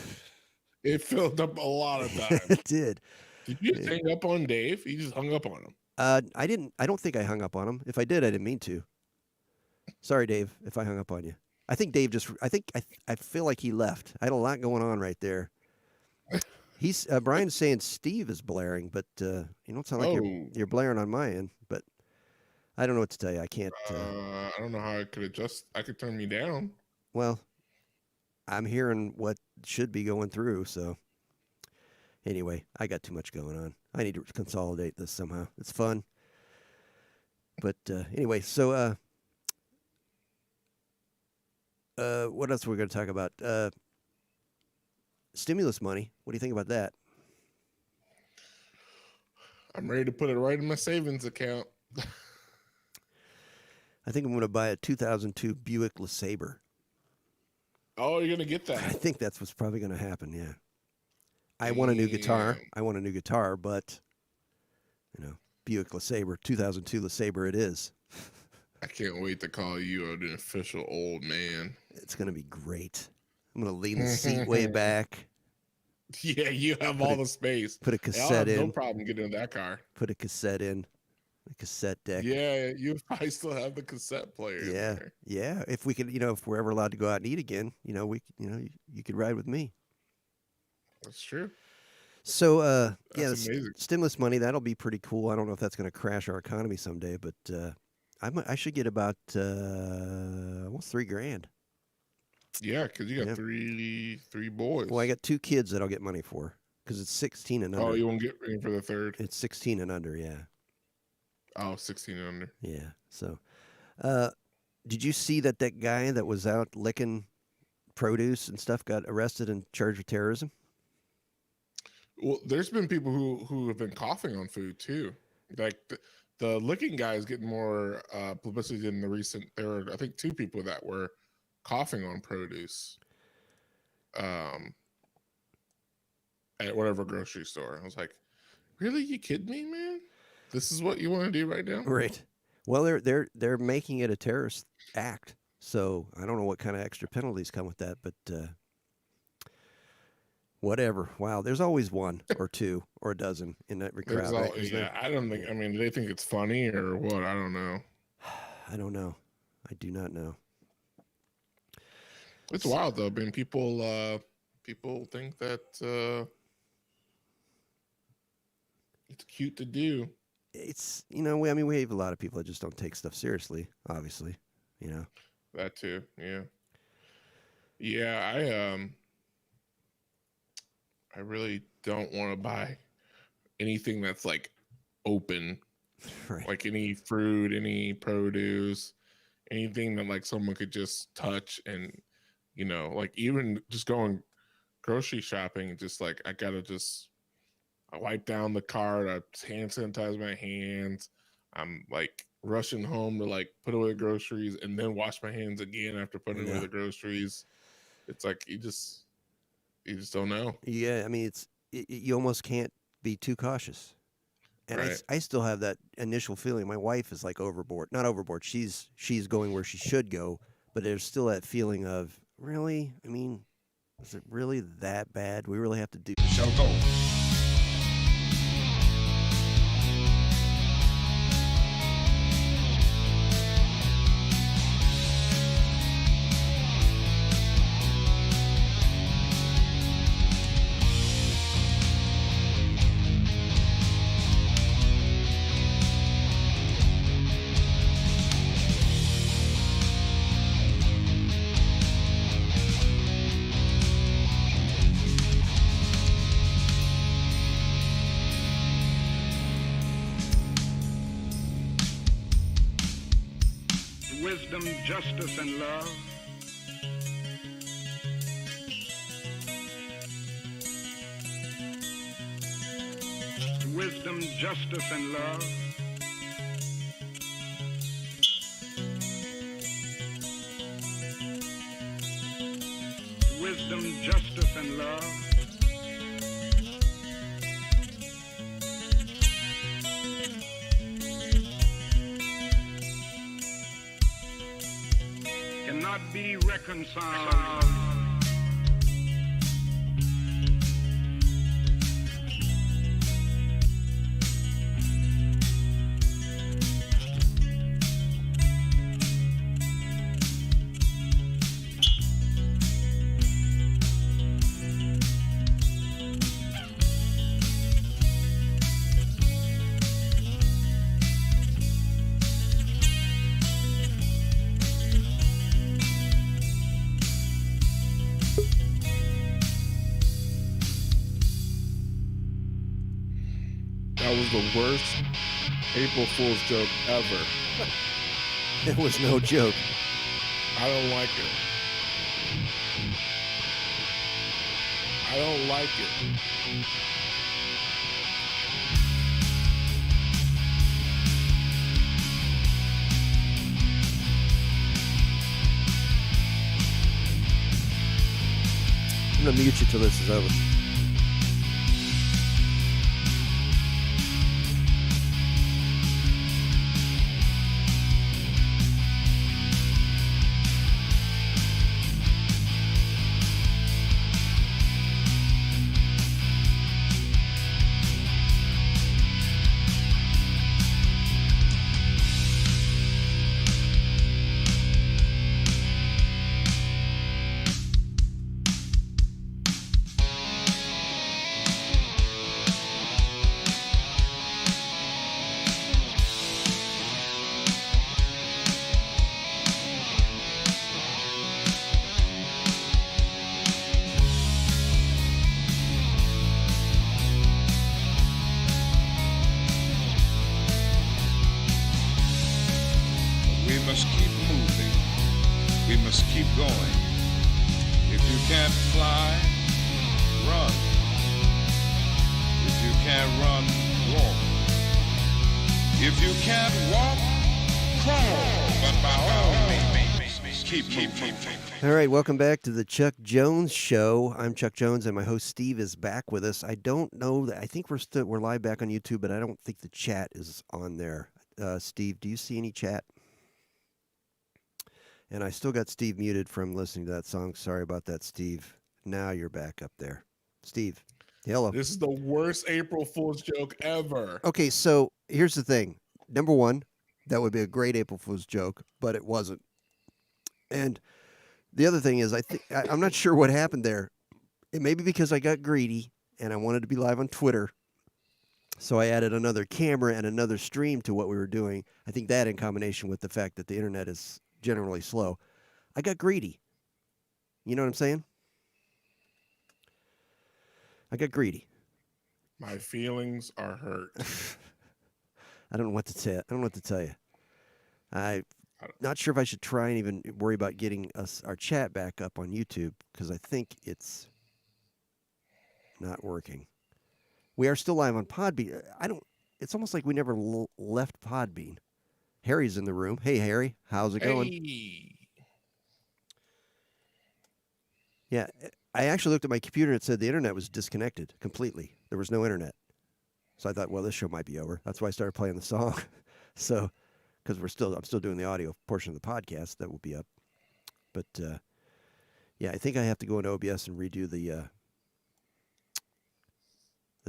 It filled up a lot of time. It did. Did you just hang up on Dave? You just hung up on him. I didn't. I don't think I hung up on him. If I did, I didn't mean to. Sorry, Dave, if I hung up on you. I think Dave just. I feel like he left. I had a lot going on right there. He's Brian's saying Steve is blaring, but you don't sound like Oh, you're blaring on my end. But I don't know what to tell you. I can't. I don't know how I could adjust. I could turn me down. Well, I'm hearing what should be going through. So anyway, I got too much going on. I need to consolidate this somehow. It's fun. But anyway, so what else are we going to talk about? Stimulus money. What do you think about that? I'm ready to put it right in my savings account. I think I'm going to buy a 2002 Buick LeSabre. Oh, you're gonna get I that. think that's what's probably going to happen. Yeah. I want a new guitar. Damn. I want a new guitar, but Buick LeSabre, 2002 LeSabre, it is. I can't wait to call you an official old man. It's going to be great. I'm going to lean the seat way back. Yeah, you have all the space. Put a I'll cassette have no in. problem getting in that car. Put a cassette in. A cassette deck. Yeah, I still have the cassette player. in Yeah. there. Yeah. If we could, if we're ever allowed to go out and eat again, you could ride with me. That's true. So, That's the amazing. stimulus money, that'll be pretty cool. I don't know if that's going to crash our economy someday, but I should get about almost $3,000. Yeah, because you got Yeah. three boys. Well, I got 2 kids that I'll get money for because it's 16 and under. Oh, you won't get any for the third? It's 16 and under, yeah. Oh, 16 and under. Yeah. So, did you see that guy that was out licking produce and stuff got arrested and charged with terrorism? Well, there's been people who have been coughing on food too. Like the licking guy is getting more publicity than the recent. There were, I think, 2 people that were coughing on produce at whatever grocery store. I was like, really? You kidding me, man? This is what you want to do right now? Right. Well, they're making it a terrorist act. So I don't know what kind of extra penalties come with that, but whatever. Wow, there's always 1 or 2 or a dozen in every There's crowd. all, Right? Isn't yeah, there? I don't think. I mean, do they think it's funny or what? I don't know. I don't know. I do not know. It's wild though. I mean, people think that it's cute to do. It's we have a lot of people that just don't take stuff seriously. Obviously, That too. Yeah. Yeah. I really don't want to buy anything that's like open, right. like any fruit, any produce, anything that like someone could just touch and like even just going grocery shopping, just like I wipe down the cart, I hand sanitize my hands. I'm like rushing home to like put away the groceries and then wash my hands again after putting away the groceries. It's like you just don't know. Yeah, I mean, you almost can't be too cautious. And Right. I still have that initial feeling. My wife is like overboard. Not overboard. She's going where she should go, but there's still that feeling of, really? I mean, is it really that bad? We really have to do. Shall go. Wisdom, justice, and love. Wisdom, justice, and love. Wisdom, justice, and love. Cannot be reconciled. That was the worst April Fool's joke ever. It was no joke. I don't like it. I don't like it. I'm gonna mute you till this is over. We must keep moving. We must keep going. If you can't fly, run. If you can't run, walk. If you can't walk, crawl. But by all means, keep moving. All right, welcome back to the Chuck Jones Show. I'm Chuck Jones, and my host Steve is back with us. I don't know that. I think we're live back on YouTube, but I don't think the chat is on there. Steve, do you see any chat? And I still got Steve muted from listening to that song. Sorry about that, Steve. Now you're back up there. Steve, hello. This is the worst April Fool's joke ever. Okay, so here's the thing. Number one, that would be a great April Fool's joke, but it wasn't. And the other thing is, I'm not sure what happened there. It may be because I got greedy and I wanted to be live on Twitter. So I added another camera and another stream to what we were doing. I think that in combination with the fact that the internet is generally slow, I got greedy. You know what I'm saying? I got greedy. My feelings are hurt. I don't know what to tell. I don't know what to tell you. I'm not sure if I should try and even worry about getting our chat back up on YouTube because I think it's not working. We are still live on Podbean. It's almost like we never left Podbean. Harry's in the room. Hey, Harry. How's it going? Hey. Yeah, I actually looked at my computer and it said the internet was disconnected completely. There was no internet. So I thought, well, this show might be over. That's why I started playing the song. So, because I'm still doing the audio portion of the podcast that will be up. But, yeah, I think I have to go into OBS and redo the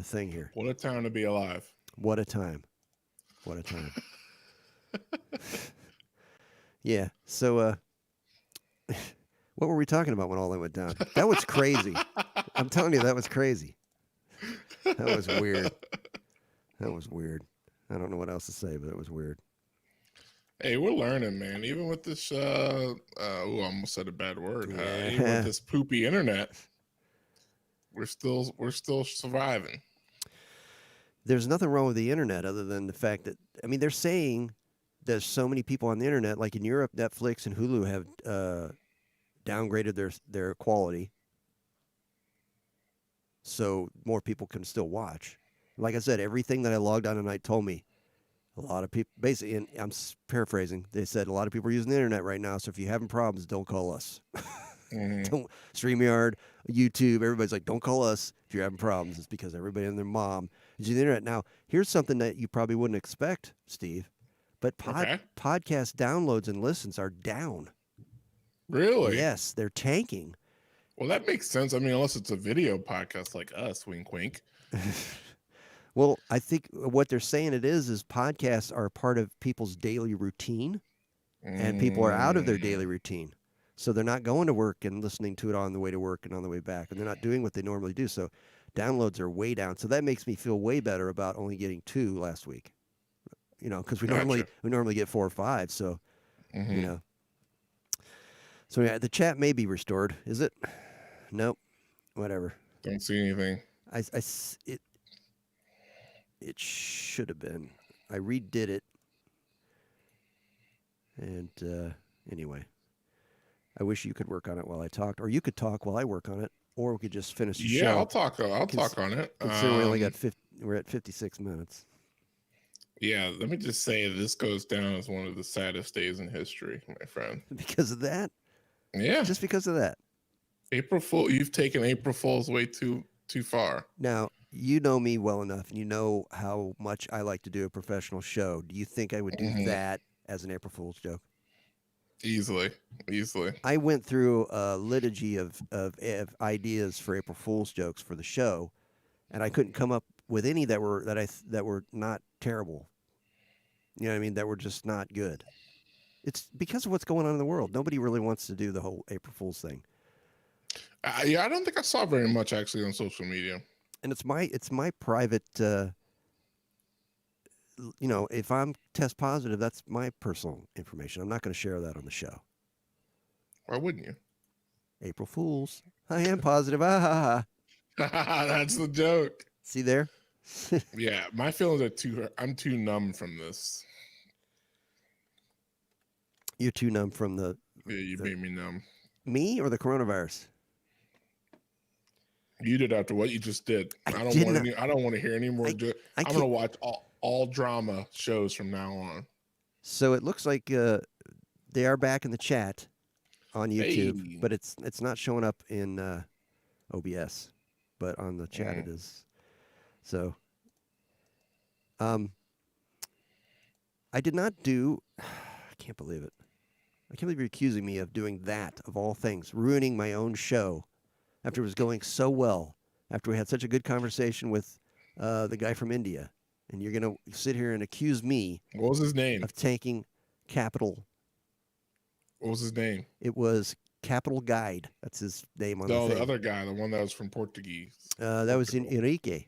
thing here. What a time to be alive. What a time. What a time. Yeah. So, what were we talking about when all that went down? That was crazy. I'm telling you, that was crazy. That was weird. That was weird. I don't know what else to say, but it was weird. Hey, we're learning, man. Even with this, I almost said a bad word. Yeah. Even with this poopy internet, we're still surviving. There's nothing wrong with the internet other than the fact that, I mean, they're saying there's so many people on the internet, like in Europe, Netflix and Hulu have downgraded their quality. So more people can still watch. Like I said, everything that I logged on tonight told me a lot of people, basically, and I'm paraphrasing, they said a lot of people are using the internet right now, so if you're having problems, don't call us. Don't StreamYard, YouTube, everybody's like, don't call us if you're having problems. It's because everybody and their mom is using the internet. Now, here's something that you probably wouldn't expect, Steve, but podcast downloads and listens are down. Really? Yes, they're tanking. Well, that makes sense. I mean, unless it's a video podcast like us, wink, wink. Well, I think what they're saying it is podcasts are part of people's daily routine, and people are out of their daily routine. So they're not going to work and listening to it on the way to work and on the way back, and they're not doing what they normally do. So downloads are way down. So that makes me feel way better about only getting 2 last week. You know, because we normally get 4 or 5. So you know. So yeah, the chat may be restored. Is it? Nope. Whatever. Don't see anything. It should have been. I redid it. And anyway, I wish you could work on it while I talked, or you could talk while I work on it, or we could just finish the show. Yeah, I'll talk on it. Considering we only got we're at 56 minutes. Yeah, let me just say this goes down as one of the saddest days in history, my friend. Because of that? Yeah. Just because of that? April Fool. You've taken April Fool's way too far. Now, you know me well enough, and you know how much I like to do a professional show. Do you think I would do that as an April Fool's joke? Easily. I went through a liturgy of ideas for April Fool's jokes for the show, and I couldn't come up with any that were not terrible. You know what I mean? That were just not good. It's because of what's going on in the world. Nobody really wants to do the whole April Fool's thing. Yeah, I don't think I saw very much actually on social media. And it's my private. If I'm test positive, that's my personal information. I'm not going to share that on the show. Why wouldn't you? April Fools. I am positive. Ah, ha, ha. That's the joke. See there? Yeah, my feelings are I'm too numb from this. You're too numb from the. Yeah, you made me numb. Me or the coronavirus? You did after what you just did. I don't want to hear any more. I'm going to watch all drama shows from now on. So it looks like they are back in the chat on YouTube, but it's not showing up in OBS, but on the chat it is. So, I did not do. I can't believe it. I can't believe you're accusing me of doing that, of all things, ruining my own show after it was going so well, after we had such a good conversation with the guy from India. And you're going to sit here and accuse me. What was his name? Of tanking Capital. What was his name? It was Capital Guide. That's his name on the thing. The other guy, the one that was from Portuguese. That was in Enrique.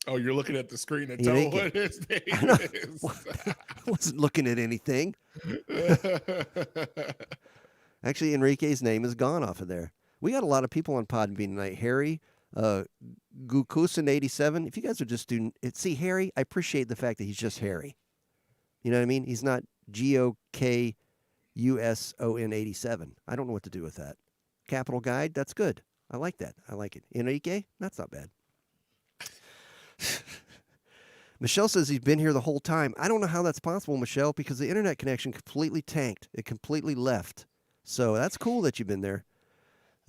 Oh, you're looking at the screen and tell what his name is. I wasn't looking at anything. Actually, Enrique's name is gone off of there. We got a lot of people on Podbean tonight. Harry, Gukusin87. If you guys are just doing it, see, Harry, I appreciate the fact that he's just Harry. You know what I mean? He's not GOKUSON 87. I don't know what to do with that. Capital Guide, that's good. I like that. I like it. Enrique, that's not bad. Michelle says he's been here the whole time. I don't know how that's possible, Michelle, because the internet connection completely tanked. It completely left. So that's cool that you've been there.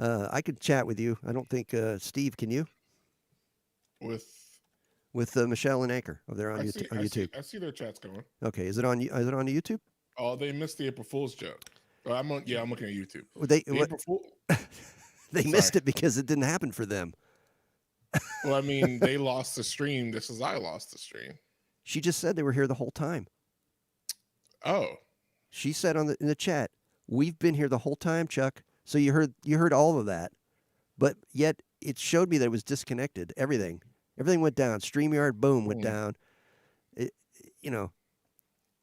I could chat with you. I don't think Steve, can you? With Michelle and Anchor over there on YouTube. I see their chats going. Okay, is it on YouTube? Oh, they missed the April Fool's joke. I'm looking at YouTube. They missed it because it didn't happen for them. Well, I mean, they lost the stream just as I lost the stream. She just said they were here the whole time. Oh. She said in the chat, "We've been here the whole time, Chuck." So you heard all of that, but yet it showed me that it was disconnected. Everything went down. StreamYard, boom, went down.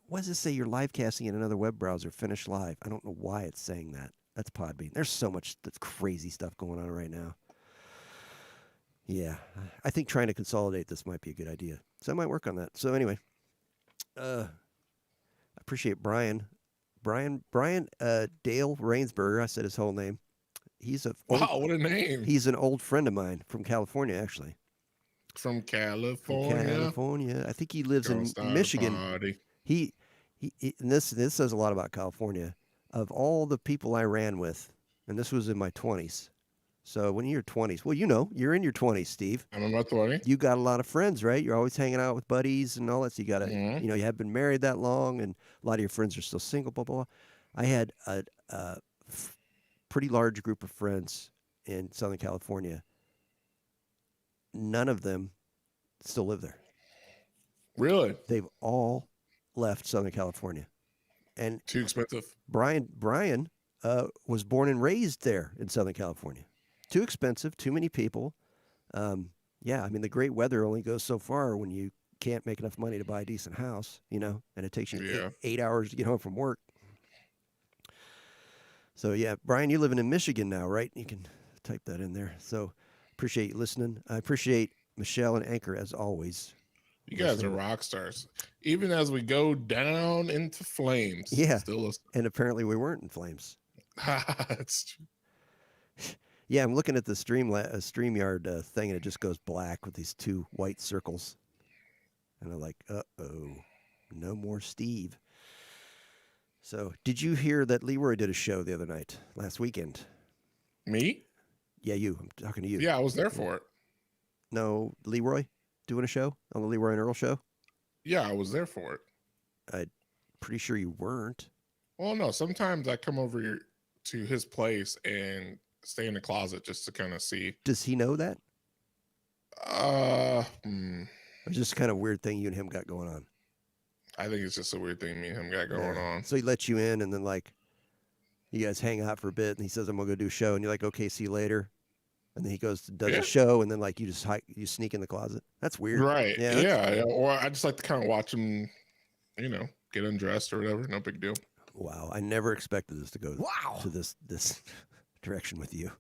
What does it say? You're live casting in another web browser. Finish live. I don't know why it's saying that. That's Podbean. There's so much crazy stuff going on right now. Yeah, I think trying to consolidate this might be a good idea. So I might work on that. So anyway, I appreciate Brian. Dale Rainsberger. I said his whole name. Wow, what a name. He's an old friend of mine from California, actually. From California. I think he lives in Michigan. He and this says a lot about California. Of all the people I ran with, and this was in my 20s. So when you're 20s, well, you're in your 20s, Steve. I'm in my 20s. You got a lot of friends, right? You're always hanging out with buddies and all that. So you got to, you haven't been married that long, and a lot of your friends are still single, blah, blah, blah. I had a pretty large group of friends in Southern California. None of them still live there. Really? They've all left Southern California. And too expensive. Brian was born and raised there in Southern California. Too expensive, too many people. Yeah, I mean, the great weather only goes so far when you can't make enough money to buy a decent house, and it takes you 8 hours to get home from work. So, yeah, Brian, you're living in Michigan now, right? You can type that in there. So, appreciate you listening. I appreciate Michelle and Anchor, as always. You guys are rock stars. Even as we go down into flames. Yeah, still listening. And apparently we weren't in flames. That's true. Yeah, I'm looking at the StreamYard thing, and it just goes black with these two white circles. And I'm like, uh-oh, no more Steve. So, did you hear that Leroy did a show the other night, last weekend? Me? Yeah, you. I'm talking to you. Yeah, I was there for it. No, Leroy doing a show on the Leroy and Earl show? Yeah, I was there for it. I'm pretty sure you weren't. Well, no, sometimes I come over here to his place and stay in the closet just to kind of see. Does he know that? Hmm, Or just kind of weird thing you and him got going on? I think it's just a weird thing me and him got going on. So he lets you in, and then like you guys hang out for a bit, and he says, "I'm gonna go do a show," and you're like, "Okay, see you later." And then he goes to does a show, and then like you sneak in the closet. That's weird, Right? Yeah. Yeah. Or I just like to kind of watch him, get undressed or whatever. No big deal. Wow, I never expected this to go to this direction with you.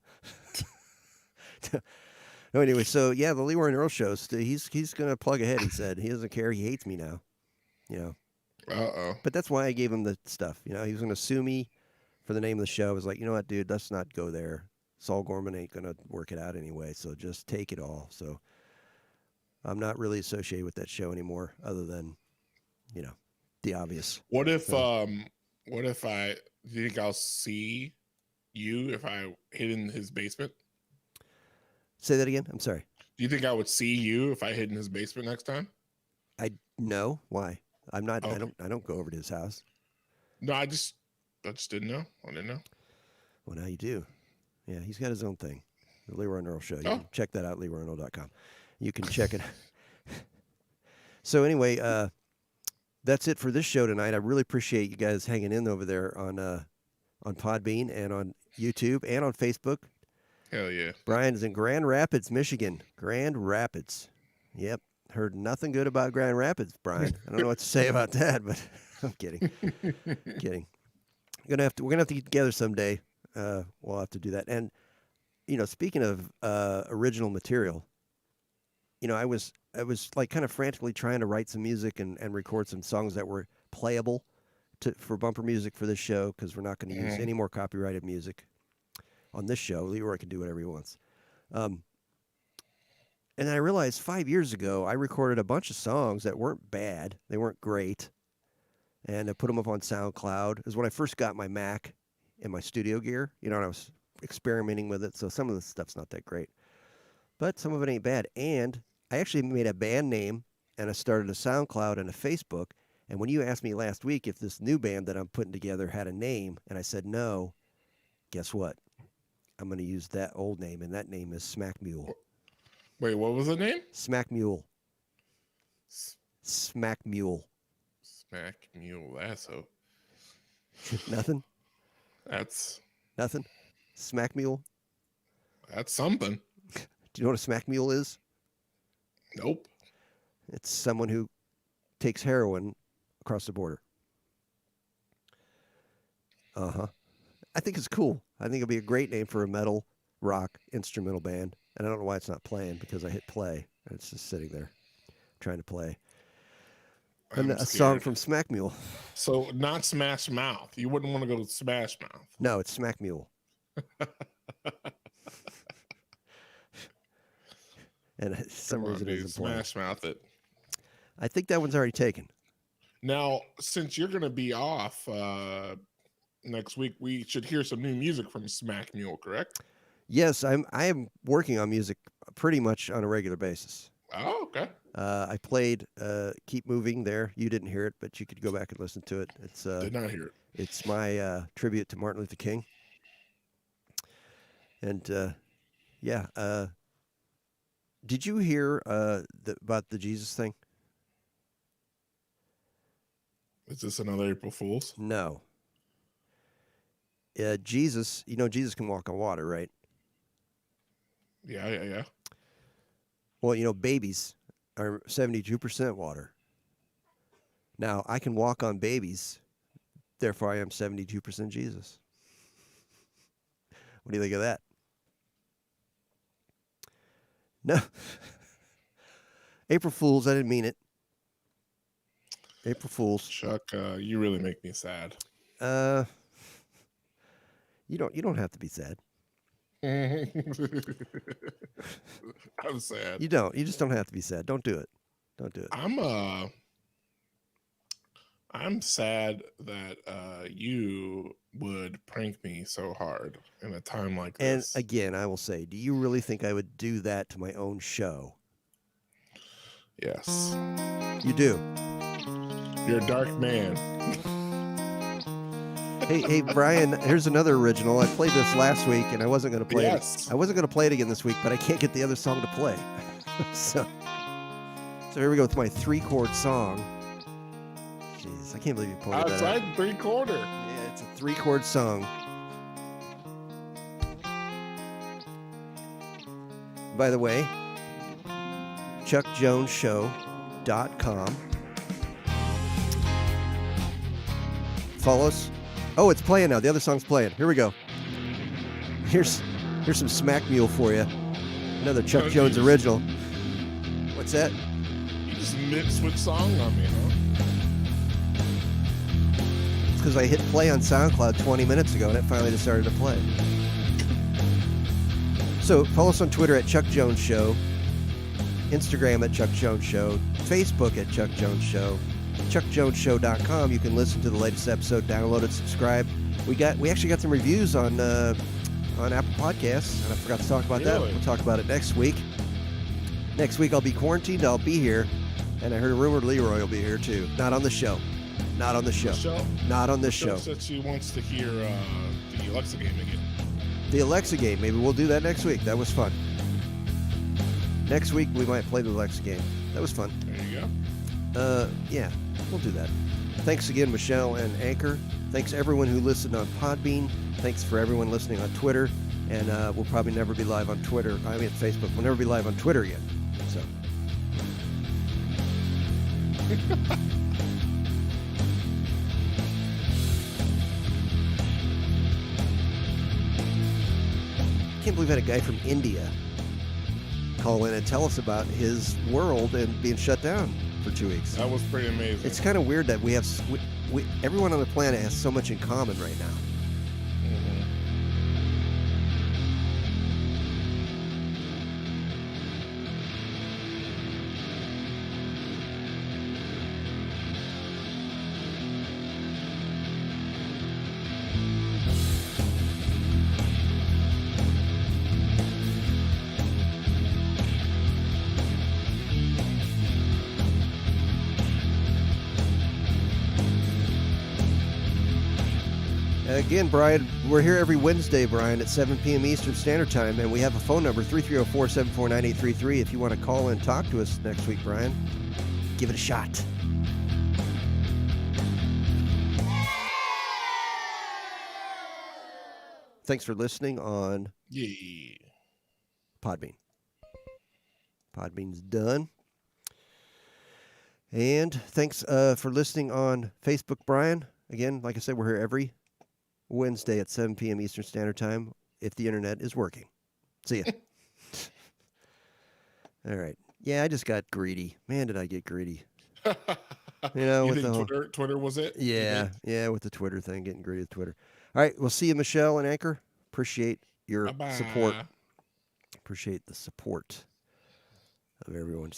No, anyway, so yeah, the Leroy and Earl show. He's gonna plug ahead. He said he doesn't care. He hates me now. But that's why I gave him the stuff. He was gonna sue me for the name of the show. I was like, you know what, dude, let's not go there. Saul Gorman ain't gonna work it out anyway. So just take it all. So I'm not really associated with that show anymore, other than the obvious. What if do you think I'll see you if I hid in his basement? Say that again. I'm sorry. Do you think I would see you if I hid in his basement next time? No. Why? I'm not. Okay. I don't go over to his house. No, I just didn't know. I didn't know. Well, now you do. Yeah, he's got his own thing. The Leroy and Earl show. You can check that out, LeroyandEarl.com. You can check it. So anyway, that's it for this show tonight. I really appreciate you guys hanging in over there on Podbean and on YouTube and on Facebook. Hell yeah. Brian's in Grand Rapids, Michigan. Grand Rapids. Yep. Heard nothing good about Grand Rapids, Brian. I don't know what to say about that, but I'm kidding. Kidding. We're gonna have to get together someday. We'll have to do that. And speaking of original material, I was like kind of frantically trying to write some music and record some songs that were playable for bumper music for this show, because we're not going to use any more copyrighted music on this show. Leroy can do whatever he wants. And I realized 5 years ago, I recorded a bunch of songs that weren't bad. They weren't great. And I put them up on SoundCloud. It was when I first got my Mac and my studio gear, and I was experimenting with it. So some of the stuff's not that great, but some of it ain't bad. And I actually made a band name, and I started a SoundCloud and a Facebook. And when you asked me last week if this new band that I'm putting together had a name, and I said no, guess what? I'm going to use that old name, and that name is Smack Mule. Wait, what was the name? Smack Mule. Smack Mule. Smack Mule, asshole. Nothing? That's nothing? Smack Mule? That's something. Do you know what a Smack Mule is? Nope. It's someone who takes heroin across the border. Uh-huh. I think it's cool. I think it'll be a great name for a metal rock instrumental band. And I don't know why it's not playing, because I hit play and it's just sitting there trying to play. And a song from Smack Mule. So not Smash Mouth. You wouldn't want to go to Smash Mouth. No, it's Smack Mule. And for some reason it isn't playing. Smash Mouth it. I think that one's already taken. Now, since you're going to be off next week, we should hear some new music from Smack Mule, correct? Yes, I am working on music pretty much on a regular basis. Oh, okay. I played Keep Moving there. You didn't hear it, but you could go back and listen to it. It's Did not hear it. It's my tribute to Martin Luther King. And yeah, did you hear about the Jesus thing? Is this another April Fool's? No. Jesus, Jesus can walk on water, right? Yeah. Well, babies are 72% water. Now, I can walk on babies, therefore I am 72% Jesus. What do you think of that? No. April Fools, I didn't mean it. April Fools. Chuck, you really make me sad. You don't have to be sad. I'm sad. You don't. You just don't have to be sad. Don't do it. Don't do it. I'm I'm sad that you would prank me so hard in a time like And this. again, I will say, do you really think I would do that to my own show? Yes. You do. You're a dark man. Hey, Brian, here's another original. I played this last week, and I wasn't going to play Yes. it. I wasn't going to play it again this week, but I can't get the other song to play. So here we go with my 3-chord song. Jeez, I can't believe you pointed that out. Outside 3/4. Yeah, it's a 3-chord song. By the way, ChuckJonesShow.com. Follow us. Oh, it's playing now. The other song's playing. Here we go. Here's some Smack Mule for you. Another Chuck Jones original. What's that? You just mid-switch song on me, huh? It's because I hit play on SoundCloud 20 minutes ago, and it finally just started to play. So follow us on Twitter at Chuck Jones Show, Instagram at Chuck Jones Show, Facebook at Chuck Jones Show, ChuckJonesShow.com. You can listen to the latest episode, download it, subscribe. We actually got some reviews on Apple Podcasts, and I forgot to talk about that. Really? We'll talk about it next week. Next week I'll be quarantined. I'll be here, and I heard a rumor Leroy will be here too. Not on the show. Not on the show. Michelle? Not on this show. Michelle said she wants to hear the Alexa game again. The Alexa game. Maybe we'll do that next week. That was fun. Next week we might play the Alexa game. That was fun. There you go. Yeah, we'll do that. Thanks again, Michelle and Anchor. Thanks everyone who listened on Podbean. Thanks for everyone listening on Twitter. And we'll probably never be live on Twitter. I mean, Facebook. We'll never be live on Twitter again. So. Can't believe I had a guy from India call in and tell us about his world and being shut down for 2 weeks. That was pretty amazing. It's kind of weird that we have everyone on the planet has so much in common right now. Mhm. Again, Brian, we're here every Wednesday, Brian, at 7 p.m. Eastern Standard Time, and we have a phone number, 330-474-9833. If you want to call and talk to us next week, Brian, give it a shot. Thanks for listening on Yeah. Podbean. Podbean's done. And thanks for listening on Facebook, Brian. Again, like I said, we're here every Wednesday at 7 p.m. Eastern Standard Time if the internet is working. See ya. All right. Yeah, I just got greedy. Man, did I get greedy. You know, You with think the whole... Twitter was it? You Yeah, think? yeah, with the Twitter thing, getting greedy with Twitter. All right, we'll see you, Michelle and Anchor. Appreciate your Bye-bye. support. Appreciate the support of everyone.